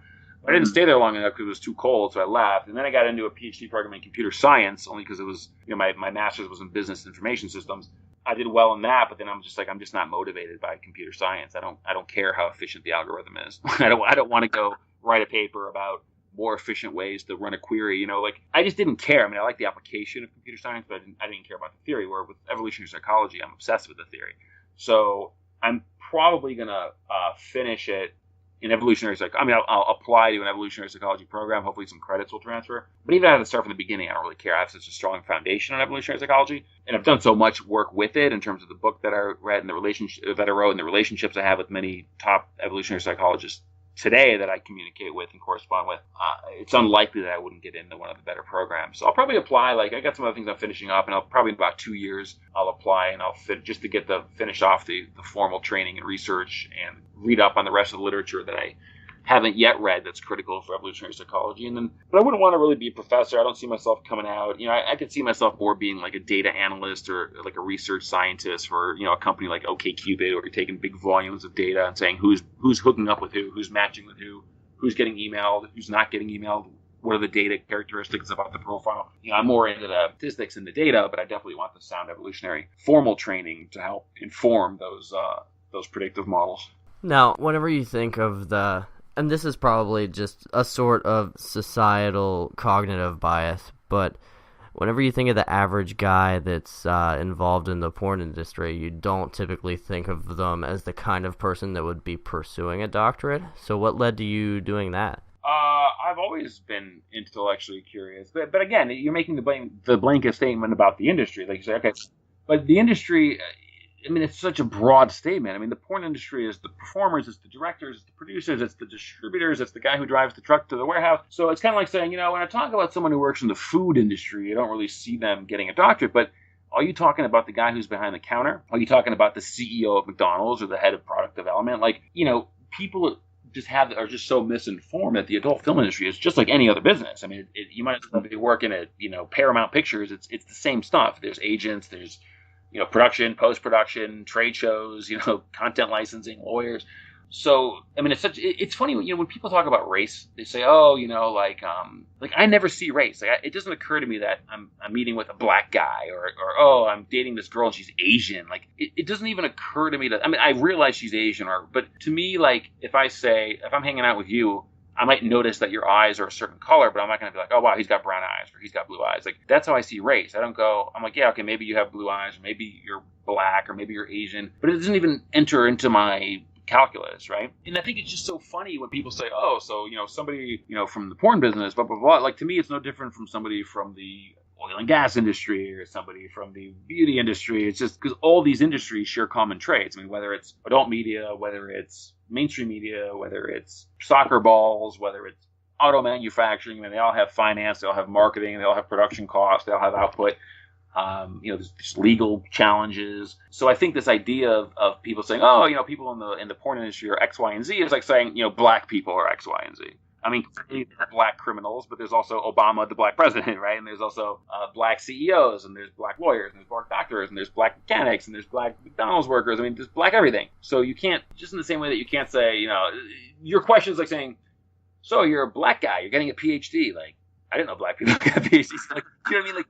I didn't stay there long enough because it was too cold, so I left. And then I got into a PhD program in computer science, only because it was, my master's was in business information systems. I did well in that, but then I'm just not motivated by computer science. I don't care how efficient the algorithm is. I don't want to go write a paper about more efficient ways to run a query. I just didn't care. I mean, I like the application of computer science, but I didn't care about the theory. Where with evolutionary psychology, I'm obsessed with the theory. So I'm probably gonna finish it in evolutionary psychology. I mean, I'll apply to an evolutionary psychology program. Hopefully some credits will transfer. But even if I have to start from the beginning, I don't really care. I have such a strong foundation on evolutionary psychology. And I've done so much work with it in terms of the book that I read and the relationship that I wrote and the relationships I have with many top evolutionary psychologists today that I communicate with and correspond with. It's unlikely that I wouldn't get into one of the better programs. So I'll probably apply. I got some other things I'm finishing up, and I'll probably in about 2 years I'll apply and I'll just to finish off the formal training and research and read up on the rest of the literature that I haven't yet read that's critical for evolutionary psychology. But I wouldn't want to really be a professor. I don't see myself coming out. I could see myself more being like a data analyst or like a research scientist for a company like OkCupid, where you're taking big volumes of data and saying who's hooking up with who's matching with who's getting emailed, who's not getting emailed. What are the data characteristics about the profile? I'm more into the statistics and the data, but I definitely want the sound evolutionary formal training to help inform those predictive models. Now, whenever you think of and this is probably just a sort of societal cognitive bias, but whenever you think of the average guy that's involved in the porn industry, you don't typically think of them as the kind of person that would be pursuing a doctorate. So what led to you doing that? I've always been intellectually curious, but again, you're making the blanket statement about the industry. Like you say, okay, but the industry, I mean, it's such a broad statement. I mean, the porn industry is the performers, it's the directors, it's the producers, it's the distributors, it's the guy who drives the truck to the warehouse. So it's kind of like saying, when I talk about someone who works in the food industry, I don't really see them getting a doctorate, but are you talking about the guy who's behind the counter? Are you talking about the CEO of McDonald's or the head of product development? People are just so misinformed that the adult film industry is just like any other business. I mean, you might as well be working at, Paramount Pictures. It's the same stuff. There's agents, there's production, post-production, trade shows, content licensing, lawyers. So, I mean, it's funny, when people talk about race, they say, oh, I never see race. It doesn't occur to me that I'm meeting with a black guy or oh, I'm dating this girl and she's Asian. It doesn't even occur to me that, I mean, I realize she's Asian, but to me, if I'm hanging out with you, I might notice that your eyes are a certain color, but I'm not going to be like, oh, wow, he's got brown eyes or he's got blue eyes. That's how I see race. I'm like, yeah, okay, maybe you have blue eyes or maybe you're black or maybe you're Asian, but it doesn't even enter into my calculus, right? And I think it's just so funny when people say, oh, so, somebody, from the porn business, blah, blah, blah. To me, it's no different from somebody from the oil and gas industry or somebody from the beauty industry. It's just because all these industries share common traits. I mean, whether it's adult media, whether it's mainstream media, whether it's soccer balls, whether it's auto manufacturing, I mean, they all have finance, they all have marketing, they all have production costs, they all have output. There's legal challenges. So I think this idea of people saying, oh, people in the porn industry are X, Y, and Z is like saying, black people are X, Y, and Z. I mean, there are black criminals, but there's also Obama, the black president, right? And there's also black CEOs, and there's black lawyers, and there's black doctors, and there's black mechanics, and there's black McDonald's workers. I mean, there's black everything. So you can't, just in the same way that you can't say, your question is like saying, so you're a black guy, you're getting a PhD. I didn't know black people got PhDs. You know what I mean?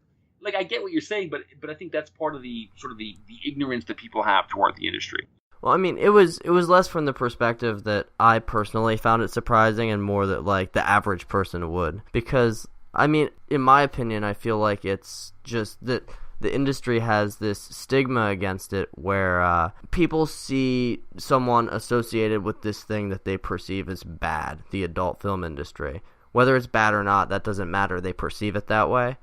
I get what you're saying, but I think that's part of the sort of the ignorance that people have toward the industry. Well, I mean, it was less from the perspective that I personally found it surprising and more that, the average person would. Because, I mean, in my opinion, I feel like it's just that the industry has this stigma against it where people see someone associated with this thing that they perceive as bad, the adult film industry. Whether it's bad or not, that doesn't matter. They perceive it that way.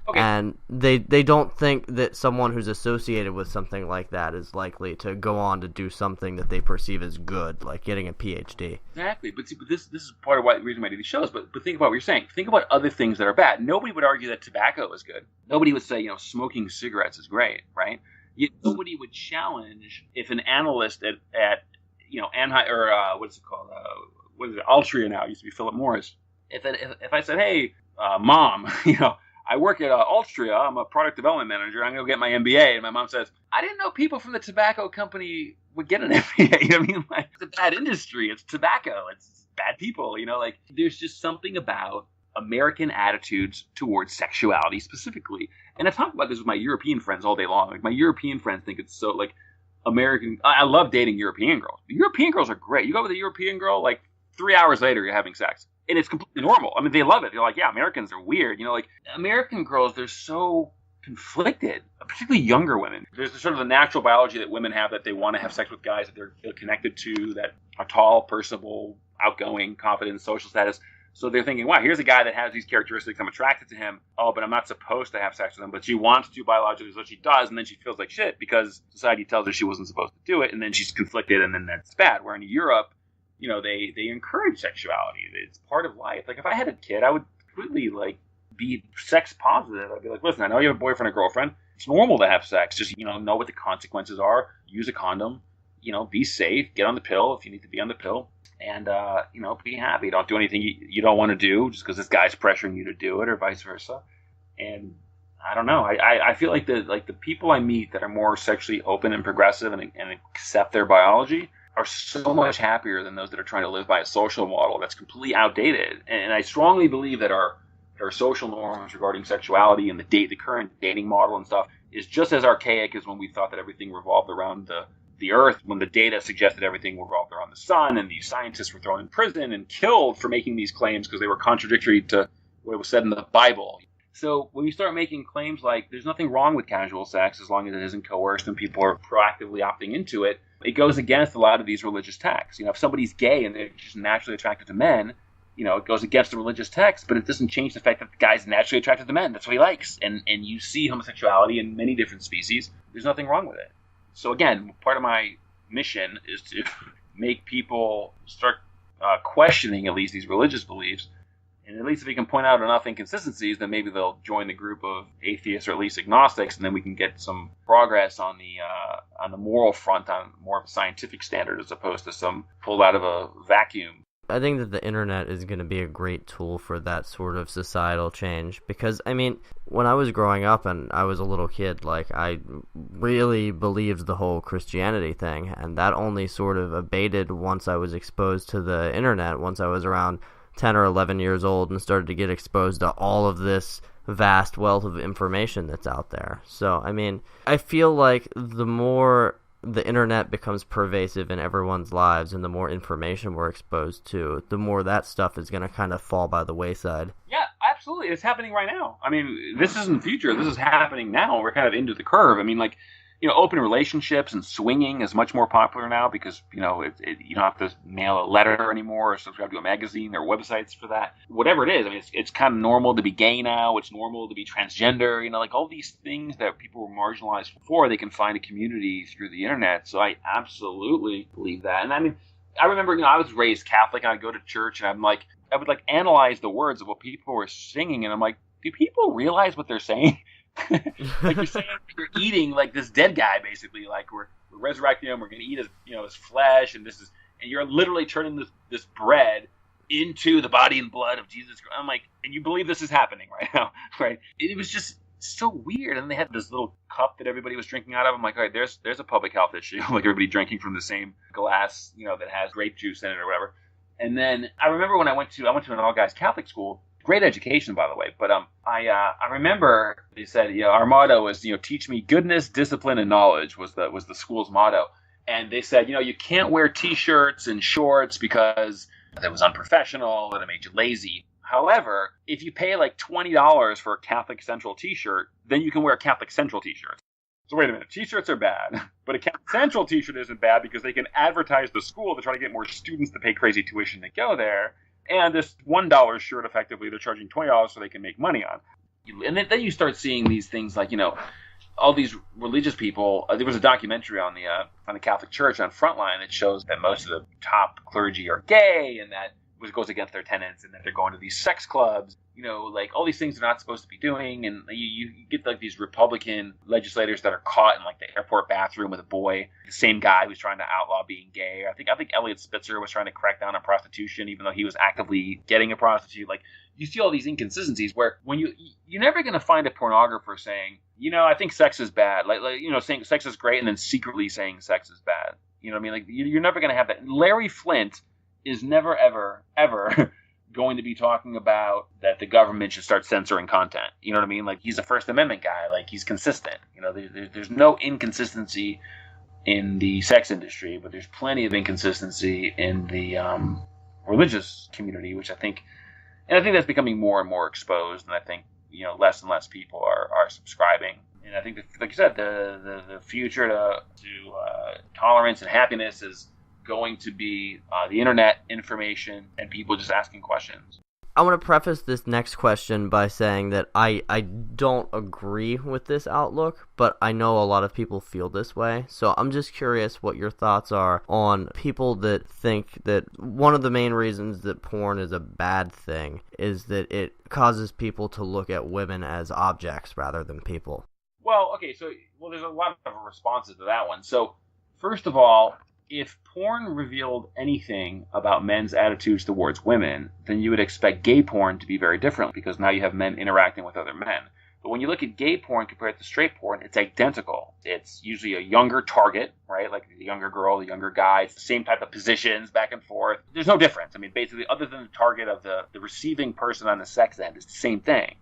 Okay. And they don't think that someone who's associated with something like that is likely to go on to do something that they perceive as good, like getting a PhD. Exactly, but see, but this is part of the reason why I do these shows. But think about what you're saying. Think about other things that are bad. Nobody would argue that tobacco is good. Nobody would say smoking cigarettes is great, right? Yet nobody would challenge if an analyst at Anheuser or what's it called? What is it? Altria now. It used to be Philip Morris. If I said, hey, mom, I work at Altria. I'm a product development manager. I'm going to get my MBA. And my mom says, I didn't know people from the tobacco company would get an MBA. You know what I mean? Like, it's a bad industry. It's tobacco. It's bad people. Like, there's just something about American attitudes towards sexuality specifically. And I talk about this with my European friends all day long. Like, my European friends think it's so, like, American. I love dating European girls. The European girls are great. You go with a European girl, like, 3 hours later, you're having sex. And it's completely normal. I mean, they love it. They're like, yeah, Americans are weird. Like, American girls, they're so conflicted, particularly younger women. There's sort of the natural biology that women have that they want to have sex with guys that they're connected to, that are tall, personable, outgoing, confident, social status. So they're thinking, wow, here's a guy that has these characteristics. I'm attracted to him. Oh, but I'm not supposed to have sex with him. But she wants to biologically, so she does. And then she feels like shit because society tells her she wasn't supposed to do it. And then she's conflicted, and then that's bad. Where in Europe, they encourage sexuality. It's part of life. Like, if I had a kid, I would completely, like, be sex positive. I'd be like, listen, I know you have a boyfriend or girlfriend. It's normal to have sex. Just, know what the consequences are. Use a condom. Be safe. Get on the pill if you need to be on the pill. And, be happy. Don't do anything you don't want to do just because this guy's pressuring you to do it, or vice versa. And I don't know. I feel like the people I meet that are more sexually open and progressive and accept their biology are so much happier than those that are trying to live by a social model that's completely outdated. And I strongly believe that our social norms regarding sexuality and the current dating model and stuff is just as archaic as when we thought that everything revolved around the Earth, when the data suggested everything revolved around the sun, and these scientists were thrown in prison and killed for making these claims because they were contradictory to what was said in the Bible. So when you start making claims like there's nothing wrong with casual sex as long as it isn't coerced and people are proactively opting into it, it goes against a lot of these religious texts. If somebody's gay and they're just naturally attracted to men, it goes against the religious text, but it doesn't change the fact that the guy's naturally attracted to men. That's what he likes. And you see homosexuality in many different species. There's nothing wrong with it. So again, part of my mission is to make people start questioning at least these religious beliefs. And at least if we can point out enough inconsistencies, then maybe they'll join the group of atheists or at least agnostics, and then we can get some progress on the moral front, on more of a scientific standard as opposed to some pulled out of a vacuum. I think that the internet is going to be a great tool for that sort of societal change because, I mean, when I was growing up and I was a little kid, like, I really believed the whole Christianity thing, and that only sort of abated once I was exposed to the internet, once I was around 10 or 11 years old and started to get exposed to all of this vast wealth of information that's out there. So, I mean, I feel like the more the internet becomes pervasive in everyone's lives and the more information we're exposed to, the more that stuff is going to kind of fall by the wayside. Yeah, absolutely. It's happening right now. I mean, this isn't the future. This is happening now. We're kind of into the curve. I mean, like, open relationships and swinging is much more popular now because, you don't have to mail a letter anymore or subscribe to a magazine. There are websites for that. Whatever it is, I mean, it's kind of normal to be gay now. It's normal to be transgender. Like all these things that people were marginalized before, they can find a community through the internet. So I absolutely believe that. And I mean, I remember, I was raised Catholic and I'd go to church and I would analyze the words of what people were singing. And I'm like, do people realize what they're saying? Like you're saying, you're eating like this dead guy, basically. Like we're resurrecting him. We're going to eat his, his flesh, and you're literally turning this bread into the body and blood of Jesus Christ. I'm like, and you believe this is happening right now, right? It was just so weird. And they had this little cup that everybody was drinking out of. I'm like, all right, there's a public health issue. Like everybody drinking from the same glass, that has grape juice in it or whatever. And then I remember when I went to an all guys Catholic school. Great education, by the way. But I remember they said, our motto was, teach me goodness, discipline, and knowledge was the school's motto. And they said, you can't wear T-shirts and shorts because that was unprofessional and it made you lazy. However, if you pay like $20 for a Catholic Central T-shirt, then you can wear a Catholic Central T-shirt. So wait a minute, T-shirts are bad, but a Catholic Central T-shirt isn't bad because they can advertise the school to try to get more students to pay crazy tuition to go there. And this $1 shirt, effectively, they're charging $20 so they can make money on. And then you start seeing these things like, all these religious people. There was a documentary on the Catholic Church on Frontline that shows that most of the top clergy are gay, and that goes against their tenets, and that they're going to these sex clubs. Like all these things they're not supposed to be doing, and you get like these Republican legislators that are caught in like the airport bathroom with a boy, the same guy who's trying to outlaw being gay. I think Elliot Spitzer was trying to crack down on prostitution, even though he was actively getting a prostitute. Like you see all these inconsistencies where when you're never going to find a pornographer saying, I think sex is bad, saying sex is great and then secretly saying sex is bad. You know what I mean? Like you're never going to have that. Larry Flint is never, ever, ever going to be talking about that the government should start censoring content. You know what I mean? Like he's a First Amendment guy. Like he's consistent. There's no inconsistency in the sex industry, but there's plenty of inconsistency in the religious community, which I think that's becoming more and more exposed. And I think less and less people are subscribing. And I think, like you said, the future to tolerance and happiness is going to be the internet, information, and people just asking questions. I want to preface this next question by saying that I don't agree with this outlook, but I know a lot of people feel this way. So I'm just curious what your thoughts are on people that think that one of the main reasons that porn is a bad thing is that it causes people to look at women as objects rather than people. Well, okay, there's a lot of responses to that one. So first of all, if porn revealed anything about men's attitudes towards women, then you would expect gay porn to be very different, because now you have men interacting with other men. But when you look at gay porn compared to straight porn, it's identical. It's usually a younger target, right? Like the younger girl, the younger guy. It's the same type of positions back and forth. There's no difference. I mean, basically, other than the target of the receiving person on the sex end, it's the same thing.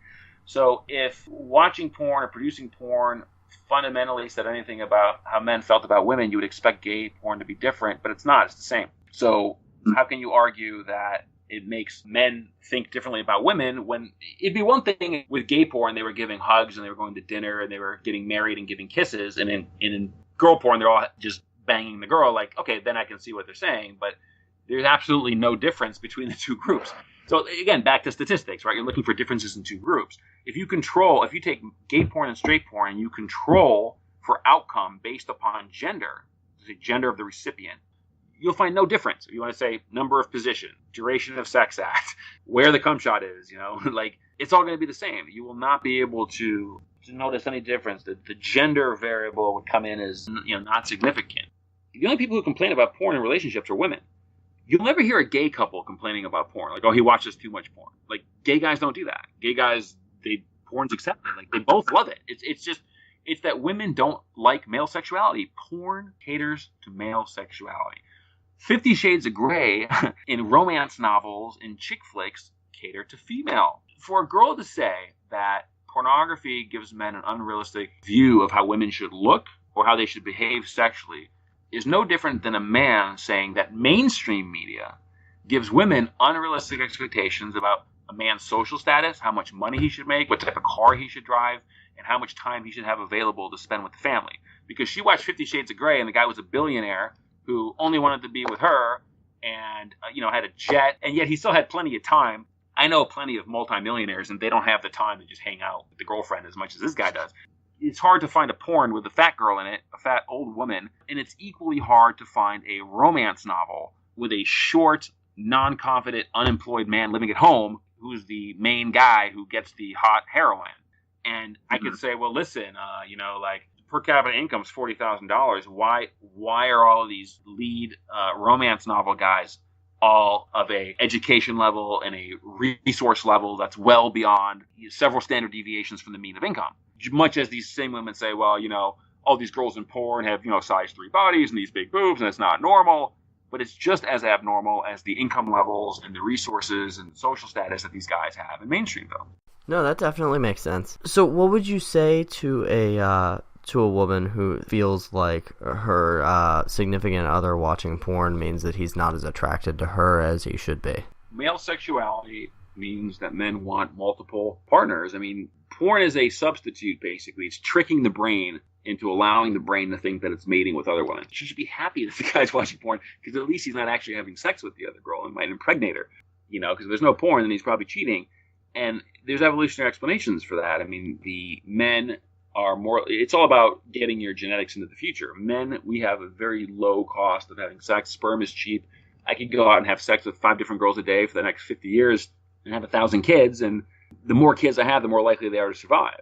So if watching porn or producing porn fundamentally said anything about how men felt about women, you would expect gay porn to be different, but it's not. It's the same. So how can you argue that it makes men think differently about women when it'd be one thing with gay porn, they were giving hugs and they were going to dinner and they were getting married and giving kisses, and in girl porn, they're all just banging the girl. Like, okay, then I can see what they're saying, but there's absolutely no difference between the two groups. So again, back to statistics, right? You're looking for differences in two groups. If you take gay porn and straight porn and you control for outcome based upon gender, the gender of the recipient, you'll find no difference. If you want to say number of position, duration of sex act, where the cum shot is, like it's all going to be the same. You will not be able to notice any difference. The gender variable would come in as not significant. The only people who complain about porn in relationships are women. You'll never hear a gay couple complaining about porn. Like, oh, he watches too much porn. Like, gay guys don't do that. Gay guys, porn's accepted. Like, they both love it. It's that women don't like male sexuality. Porn caters to male sexuality. 50 Shades of Grey in romance novels and chick flicks cater to female. For a girl to say that pornography gives men an unrealistic view of how women should look or how they should behave sexually is no different than a man saying that mainstream media gives women unrealistic expectations about a man's social status, how much money he should make, what type of car he should drive, and how much time he should have available to spend with the family. Because she watched 50 Shades of Grey and the guy was a billionaire who only wanted to be with her and, had a jet, and yet he still had plenty of time. I know plenty of multimillionaires, and they don't have the time to just hang out with the girlfriend as much as this guy does. It's hard to find a porn with a fat girl in it, a fat old woman, and it's equally hard to find a romance novel with a short, non-confident, unemployed man living at home who's the main guy who gets the hot heroine. And I could say, well, listen, per capita income is $40,000. Why are all of these lead romance novel guys all of a education level and a resource level that's well beyond several standard deviations from the mean of income? Much as these same women say, well, all these girls in porn have, size 3 bodies and these big boobs, and it's not normal. But it's just as abnormal as the income levels and the resources and social status that these guys have in mainstream, though. No, that definitely makes sense. So what would you say to a woman who feels like her significant other watching porn means that he's not as attracted to her as he should be? Male sexuality means that men want multiple partners. I mean, porn is a substitute, basically. It's tricking the brain into allowing the brain to think that it's mating with other women. She should be happy that the guy's watching porn, because at least he's not actually having sex with the other girl and might impregnate her. Because if there's no porn, then he's probably cheating. And there's evolutionary explanations for that. I mean, the men are more, it's all about getting your genetics into the future. Men, we have a very low cost of having sex. Sperm is cheap. I could go out and have sex with 5 different girls a day for the next 50 years and have 1,000 kids. And the more kids I have, the more likely they are to survive.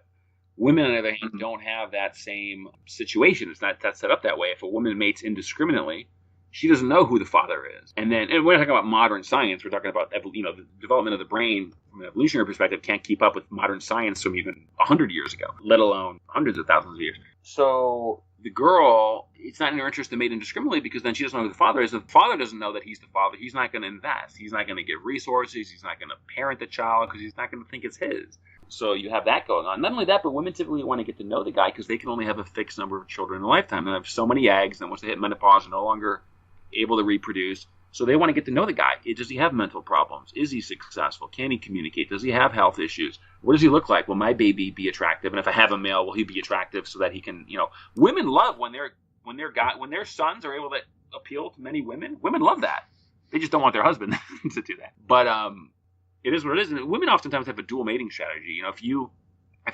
Women, on the other hand, don't have that same situation. It's not that set up that way. If a woman mates indiscriminately, she doesn't know who the father is. And we're not talking about modern science. We're talking about, the development of the brain from an evolutionary perspective can't keep up with modern science from even 100 years ago, let alone hundreds of thousands of years. So the girl, it's not in her interest to mate indiscriminately because then she doesn't know who the father is. The father doesn't know that he's the father. He's not going to invest. He's not going to give resources. He's not going to parent the child because he's not going to think it's his. So you have that going on. Not only that, but women typically want to get to know the guy because they can only have a fixed number of children in a lifetime. They have so many eggs, and once they hit menopause, they're no longer able to reproduce. So they want to get to know the guy. Does he have mental problems? Is he successful? Can he communicate? Does he have health issues? What does he look like? Will my baby be attractive? And if I have a male, will he be attractive so that he can, women love when their sons are able to appeal to many women. Women love that. They just don't want their husband to do that. But it is what it is. And women oftentimes have a dual mating strategy. If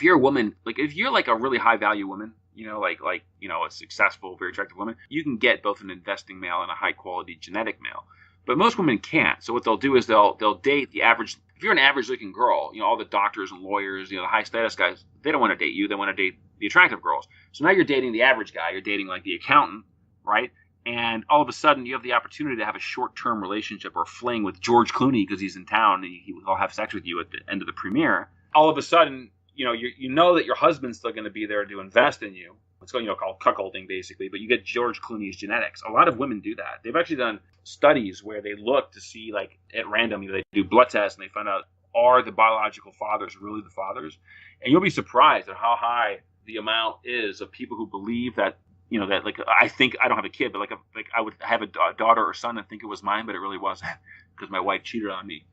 you're a woman, like if you're like a really high value woman, a successful, very attractive woman, you can get both an investing male and a high quality genetic male. But most women can't. So what they'll do is they'll date the average. If you're an average looking girl, all the doctors and lawyers, the high status guys, they don't want to date you. They want to date the attractive girls. So now you're dating the average guy. You're dating like the accountant, right? And all of a sudden you have the opportunity to have a short-term relationship or fling with George Clooney because he's in town and he'll have sex with you at the end of the premiere. All of a sudden, you know that your husband's still going to be there to invest in you. It's called cuckolding basically, but you get George Clooney's genetics. A lot of women do that. They've actually done studies where they look to see, like at random, they do blood tests and they find out, are the biological fathers really the fathers? And you'll be surprised at how high the amount is of people who believe that, that like, I think I don't have a kid, but like I would have a daughter or son and think it was mine, but it really wasn't because my wife cheated on me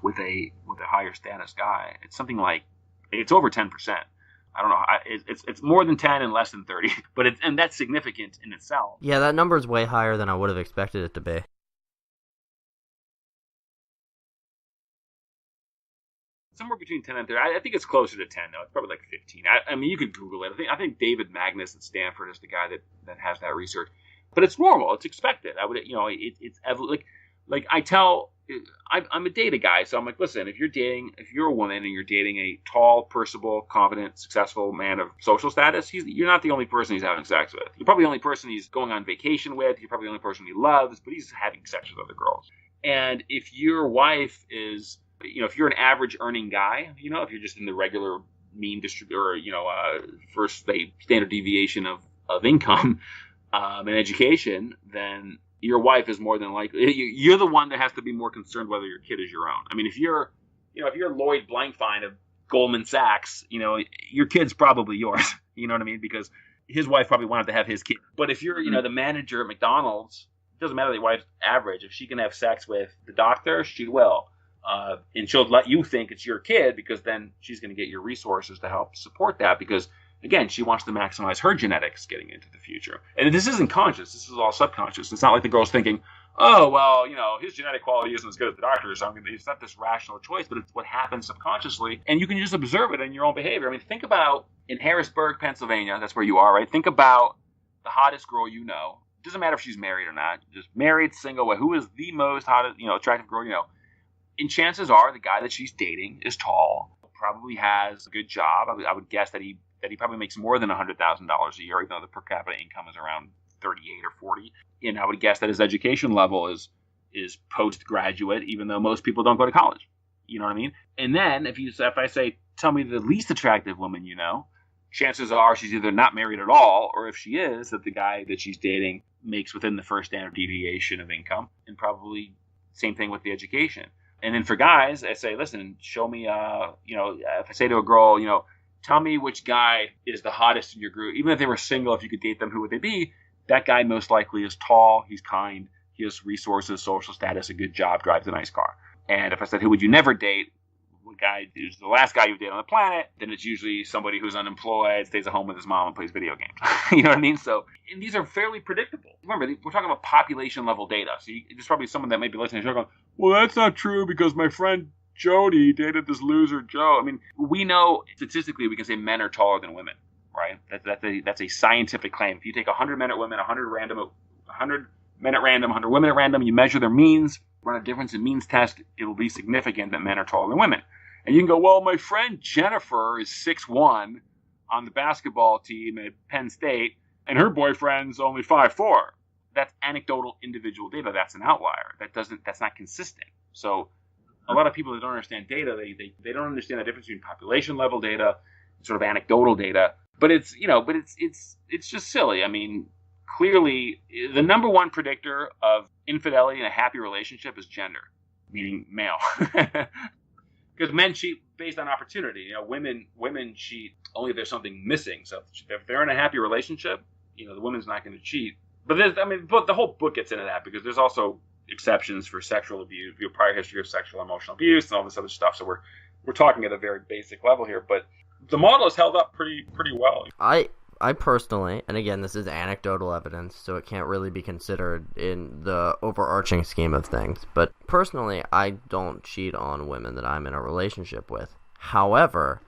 with a higher status guy. It's something like, it's over 10%. I don't know. It's more than 10 and less than 30, and that's significant in itself. Yeah, that number is way higher than I would have expected it to be. Somewhere between 10 and 30. I think it's closer to 10 though. It's probably like 15. I mean, you could Google it. I think David Magnus at Stanford is the guy that has that research. But it's normal. It's expected. I would, it's like I tell. I'm a data guy, so I'm like, listen, if you're a woman and you're dating a tall, personable, confident, successful man of social status, you're not the only person he's having sex with. You're probably the only person he's going on vacation with. You're probably the only person he loves, but he's having sex with other girls. And if your wife is, if you're an average earning guy, if you're just in the regular mean distributor, first standard deviation of income and education, then your wife is more than likely, you're the one that has to be more concerned whether your kid is your own. I mean, if you're Lloyd Blankfein of Goldman Sachs, your kid's probably yours. You know what I mean? Because his wife probably wanted to have his kid. But if you're, the manager at McDonald's, it doesn't matter that your wife's average. If she can have sex with the doctor, she will. And she'll let you think it's your kid because then she's going to get your resources to help support that because, again, she wants to maximize her genetics getting into the future. And this isn't conscious. This is all subconscious. It's not like the girl's thinking, oh, well, his genetic quality isn't as good as the doctor's, so it's not this rational choice, but it's what happens subconsciously. And you can just observe it in your own behavior. I mean, think about in Harrisburg, Pennsylvania, that's where you are, right? Think about the hottest girl you know. It doesn't matter if she's married or not. Just married, single, who is the most hottest, attractive girl you know. And chances are the guy that she's dating is tall, probably has a good job. I would guess that he probably makes more than $100,000 a year, even though the per capita income is around 38 or 40. And I would guess that his education level is postgraduate, even though most people don't go to college. You know what I mean? And then if I say, tell me the least attractive woman you know, chances are she's either not married at all, or if she is, that the guy that she's dating makes within the first standard deviation of income, and probably same thing with the education. And then for guys, I say, listen, show me, if I say to a girl, tell me which guy is the hottest in your group. Even if they were single, if you could date them, who would they be? That guy most likely is tall, he's kind, he has resources, social status, a good job, drives a nice car. And if I said, who would you never date? The guy who's the last guy you date on the planet, then it's usually somebody who's unemployed, stays at home with his mom, and plays video games. You know what I mean? So, and these are fairly predictable. Remember, we're talking about population level data. So there's probably someone that might be listening to the show going, well, that's not true because my friend Jody dated this loser Joe. I mean, we know statistically we can say men are taller than women, right? That's a scientific claim. If you take 100-minute women, 100-minute random, 100 women at random, you measure their means, run a difference in means test, it will be significant that men are taller than women. And you can go, well, my friend Jennifer is 6'1" on the basketball team at Penn State, and her boyfriend's only 5'4". That's anecdotal individual data. That's an outlier. That's not consistent. So a lot of people that don't understand data, they don't understand the difference between population level data, sort of anecdotal data. But it's just silly. I mean, clearly the number one predictor of infidelity in a happy relationship is gender, meaning male. Because men cheat based on opportunity. Women cheat only if there's something missing. So if they're in a happy relationship, the woman's not going to cheat. But the whole book gets into that because there's also exceptions for sexual abuse, your prior history of sexual emotional abuse, and all this other stuff. So we're talking at a very basic level here, but the model has held up pretty well. I personally, and again, this is anecdotal evidence, so it can't really be considered in the overarching scheme of things, but personally, I don't cheat on women that I'm in a relationship with. However,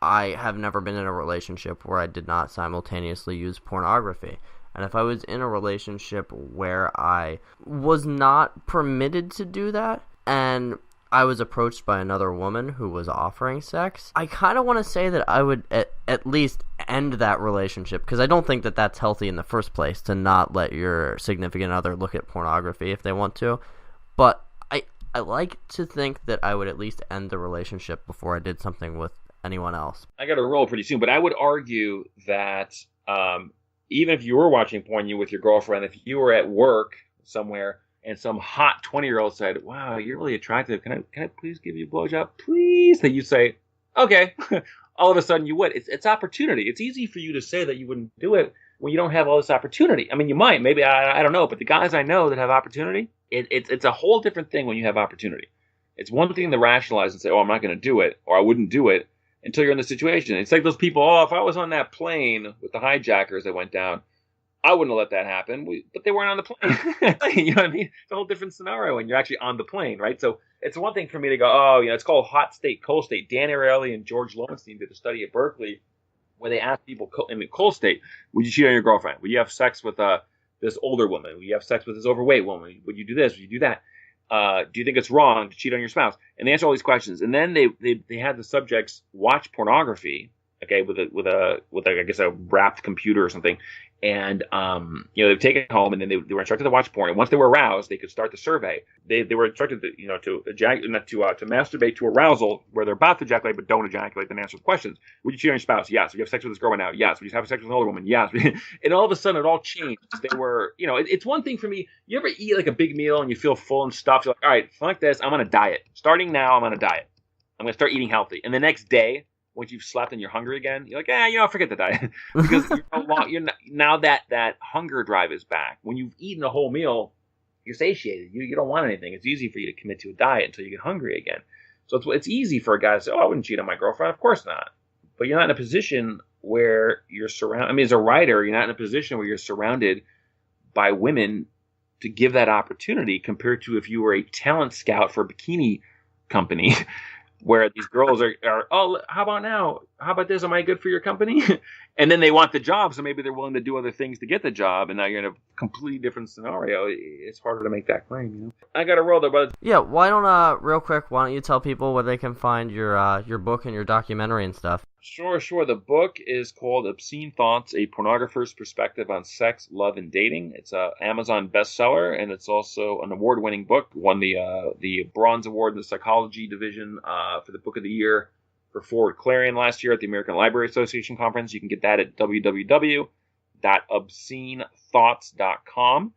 I have never been in a relationship where I did not simultaneously use pornography. And if I was in a relationship where I was not permitted to do that, and I was approached by another woman who was offering sex, I kind of want to say that I would at least end that relationship, because I don't think that that's healthy in the first place, to not let your significant other look at pornography if they want to. But I like to think that I would at least end the relationship before I did something with anyone else. I got to roll pretty soon, but I would argue that even if you were watching porn with your girlfriend, if you were at work somewhere and some hot 20-year-old said, wow, you're really attractive, can I please give you a blowjob? Please? That you say, okay. All of a sudden you would. It's opportunity. It's easy for you to say that you wouldn't do it when you don't have all this opportunity. I mean, you might. Maybe, I don't know. But the guys I know that have opportunity, it's a whole different thing when you have opportunity. It's one thing to rationalize and say, oh, I'm not going to do it, or I wouldn't do it, until you're in the situation. It's like those people, if I was on that plane with the hijackers that went down, I wouldn't have let that happen. But they weren't on the plane. You know what I mean? It's a whole different scenario when you're actually on the plane, right? So it's one thing for me to go, it's called hot state, cold state. Dan Ariely and George Lowenstein did a study at Berkeley where they asked people in the cold state, would you cheat on your girlfriend? Would you have sex with this older woman? Would you have sex with this overweight woman? Would you do this? Would you do that? Do you think it's wrong to cheat on your spouse? And they answer all these questions. And then they had the subjects watch pornography, okay, with I guess a wrapped computer or something. And they'd take it home, and then they were instructed to watch porn. And once they were aroused, they could start the survey. They were instructed to masturbate to arousal where they're about to ejaculate but don't ejaculate, then answer the questions. Would you cheat on your spouse? Yes. Would you have sex with this girl right now? Yes. Would you have sex with an older woman? Yes. And all of a sudden, it all changed. They were, it's one thing for me. You ever eat like a big meal and you feel full and stuffed? You're like, all right, like this, I'm on a diet. Starting now, I'm on a diet. I'm going to start eating healthy. And the next day, once you've slept and you're hungry again, you're like, forget the diet. Because now that hunger drive is back. When you've eaten a whole meal, you're satiated. You don't want anything. It's easy for you to commit to a diet until you get hungry again. So it's easy for a guy to say, I wouldn't cheat on my girlfriend. Of course not. But you're not in a position where you're surrounded. I mean, as a writer, you're not in a position where you're surrounded by women to give that opportunity, compared to if you were a talent scout for a bikini company. Where these girls are, how about now? How about this? Am I good for your company? And then they want the job, so maybe they're willing to do other things to get the job, and now you're in a completely different scenario. It's harder to make that claim, I got to roll though, but yeah. Why don't real quick? Why don't you tell people where they can find your book and your documentary and stuff? Sure. The book is called Obscene Thoughts: A Pornographer's Perspective on Sex, Love, and Dating. It's an Amazon bestseller, and it's also an award-winning book. Won the Bronze Award in the Psychology Division for the Book of the Year for Forward Clarion last year at the American Library Association Conference. You can get that at www.obscenethoughts.com.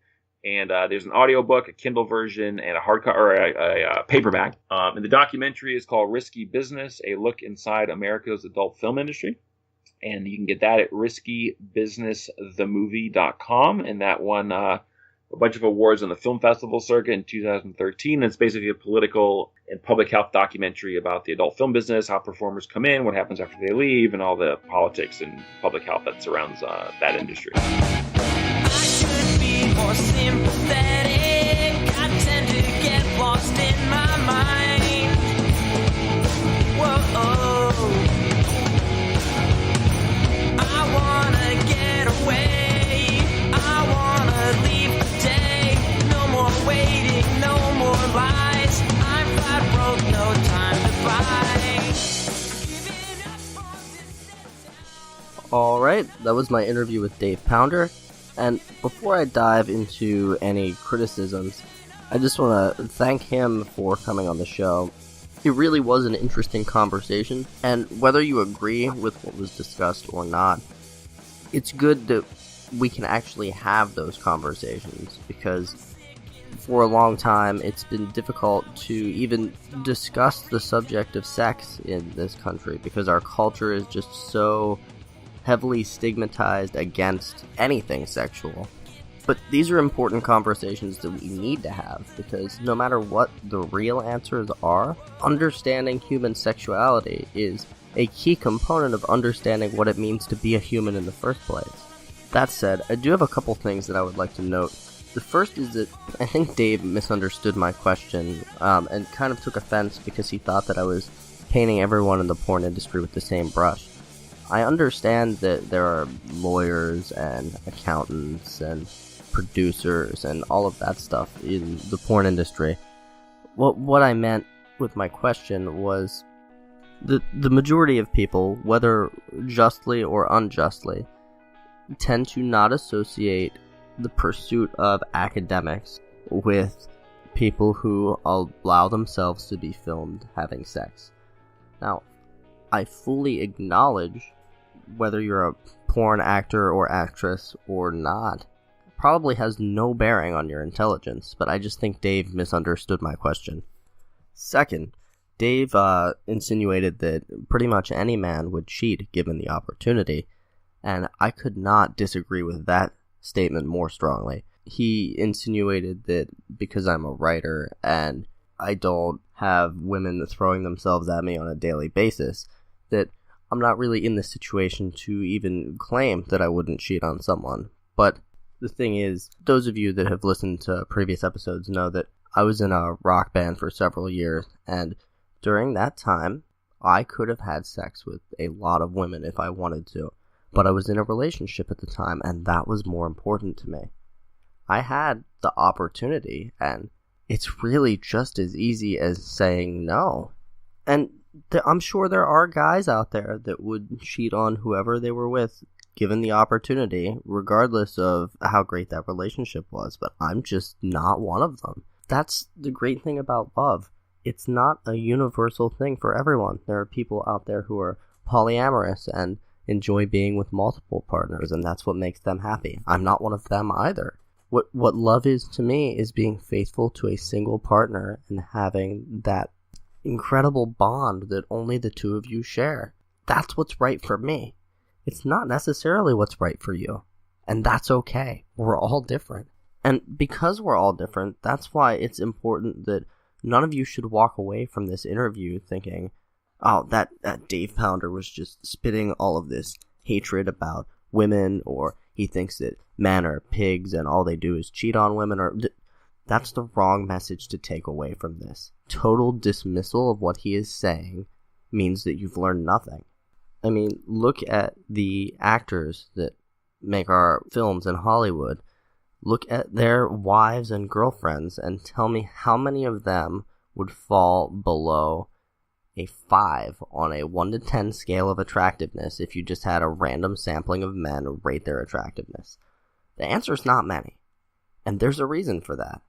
And there's an audiobook, a Kindle version, and a hardcover or a paperback. And the documentary is called Risky Business: A Look Inside America's Adult Film Industry. And you can get that at riskybusinessthemovie.com. And that won a bunch of awards on the film festival circuit in 2013. And it's basically a political and public health documentary about the adult film business, how performers come in, what happens after they leave, and all the politics and public health that surrounds that industry. More sympathetic, I tend to get lost in my mind. Alright, that was my interview with Dave Pounder. And before I dive into any criticisms, I just want to thank him for coming on the show. It really was an interesting conversation, and whether you agree with what was discussed or not, it's good that we can actually have those conversations, because for a long time it's been difficult to even discuss the subject of sex in this country, because our culture is just so heavily stigmatized against anything sexual. But these are important conversations that we need to have, because no matter what the real answers are, understanding human sexuality is a key component of understanding what it means to be a human in the first place. That said, I do have a couple things that I would like to note. The first is that I think Dave misunderstood my question, and kind of took offense because he thought that I was painting everyone in the porn industry with the same brush. I understand that there are lawyers and accountants and producers and all of that stuff in the porn industry. What I meant with my question was the majority of people, whether justly or unjustly, tend to not associate the pursuit of academics with people who allow themselves to be filmed having sex. Now, I fully acknowledge whether you're a porn actor or actress or not probably has no bearing on your intelligence, but I just think Dave misunderstood my question. Second, Dave insinuated that pretty much any man would cheat given the opportunity, and I could not disagree with that statement more strongly. He insinuated that because I'm a writer and I don't have women throwing themselves at me on a daily basis, that I'm not really in the situation to even claim that I wouldn't cheat on someone. But the thing is, those of you that have listened to previous episodes know that I was in a rock band for several years, and during that time, I could have had sex with a lot of women if I wanted to, but I was in a relationship at the time, and that was more important to me. I had the opportunity, and it's really just as easy as saying no. And I'm sure there are guys out there that would cheat on whoever they were with given the opportunity, regardless of how great that relationship was, but I'm just not one of them. That's the great thing about love. It's not a universal thing for everyone. There are people out there who are polyamorous and enjoy being with multiple partners, and that's what makes them happy. I'm not one of them either. What love is to me is being faithful to a single partner and having that incredible bond that only the two of you share. That's what's right for me. It's not necessarily what's right for you, and that's okay. We're all different. And because we're all different, that's why it's important that none of you should walk away from this interview thinking, oh, that Dave Pounder was just spitting all of this hatred about women, or he thinks that men are pigs and all they do is cheat on women, or that's the wrong message to take away from this. Total dismissal of what he is saying means that you've learned nothing. I mean, look at the actors that make our films in Hollywood. Look at their wives and girlfriends and tell me how many of them would fall below a 5 on a 1 to 10 scale of attractiveness if you just had a random sampling of men rate their attractiveness. The answer is not many, and there's a reason for that.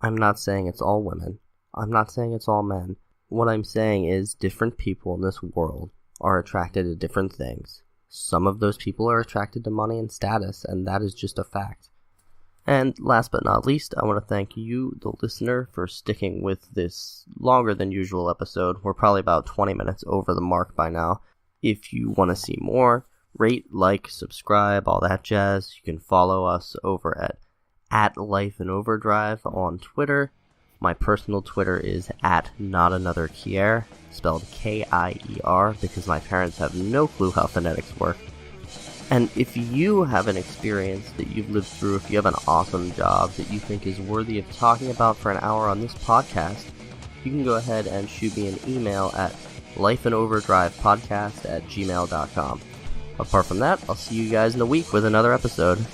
I'm not saying it's all women. I'm not saying it's all men. What I'm saying is different people in this world are attracted to different things. Some of those people are attracted to money and status, and that is just a fact. And last but not least, I want to thank you, the listener, for sticking with this longer than usual episode. We're probably about 20 minutes over the mark by now. If you want to see more, rate, like, subscribe, all that jazz. You can follow us over at lifeinoverdrive on Twitter. My personal Twitter is at notanotherkier, spelled K-I-E-R, because my parents have no clue how phonetics work. And if you have an experience that you've lived through, if you have an awesome job that you think is worthy of talking about for an hour on this podcast, you can go ahead and shoot me an email at lifeinoverdrivepodcast@gmail.com. Apart from that, I'll see you guys in a week with another episode.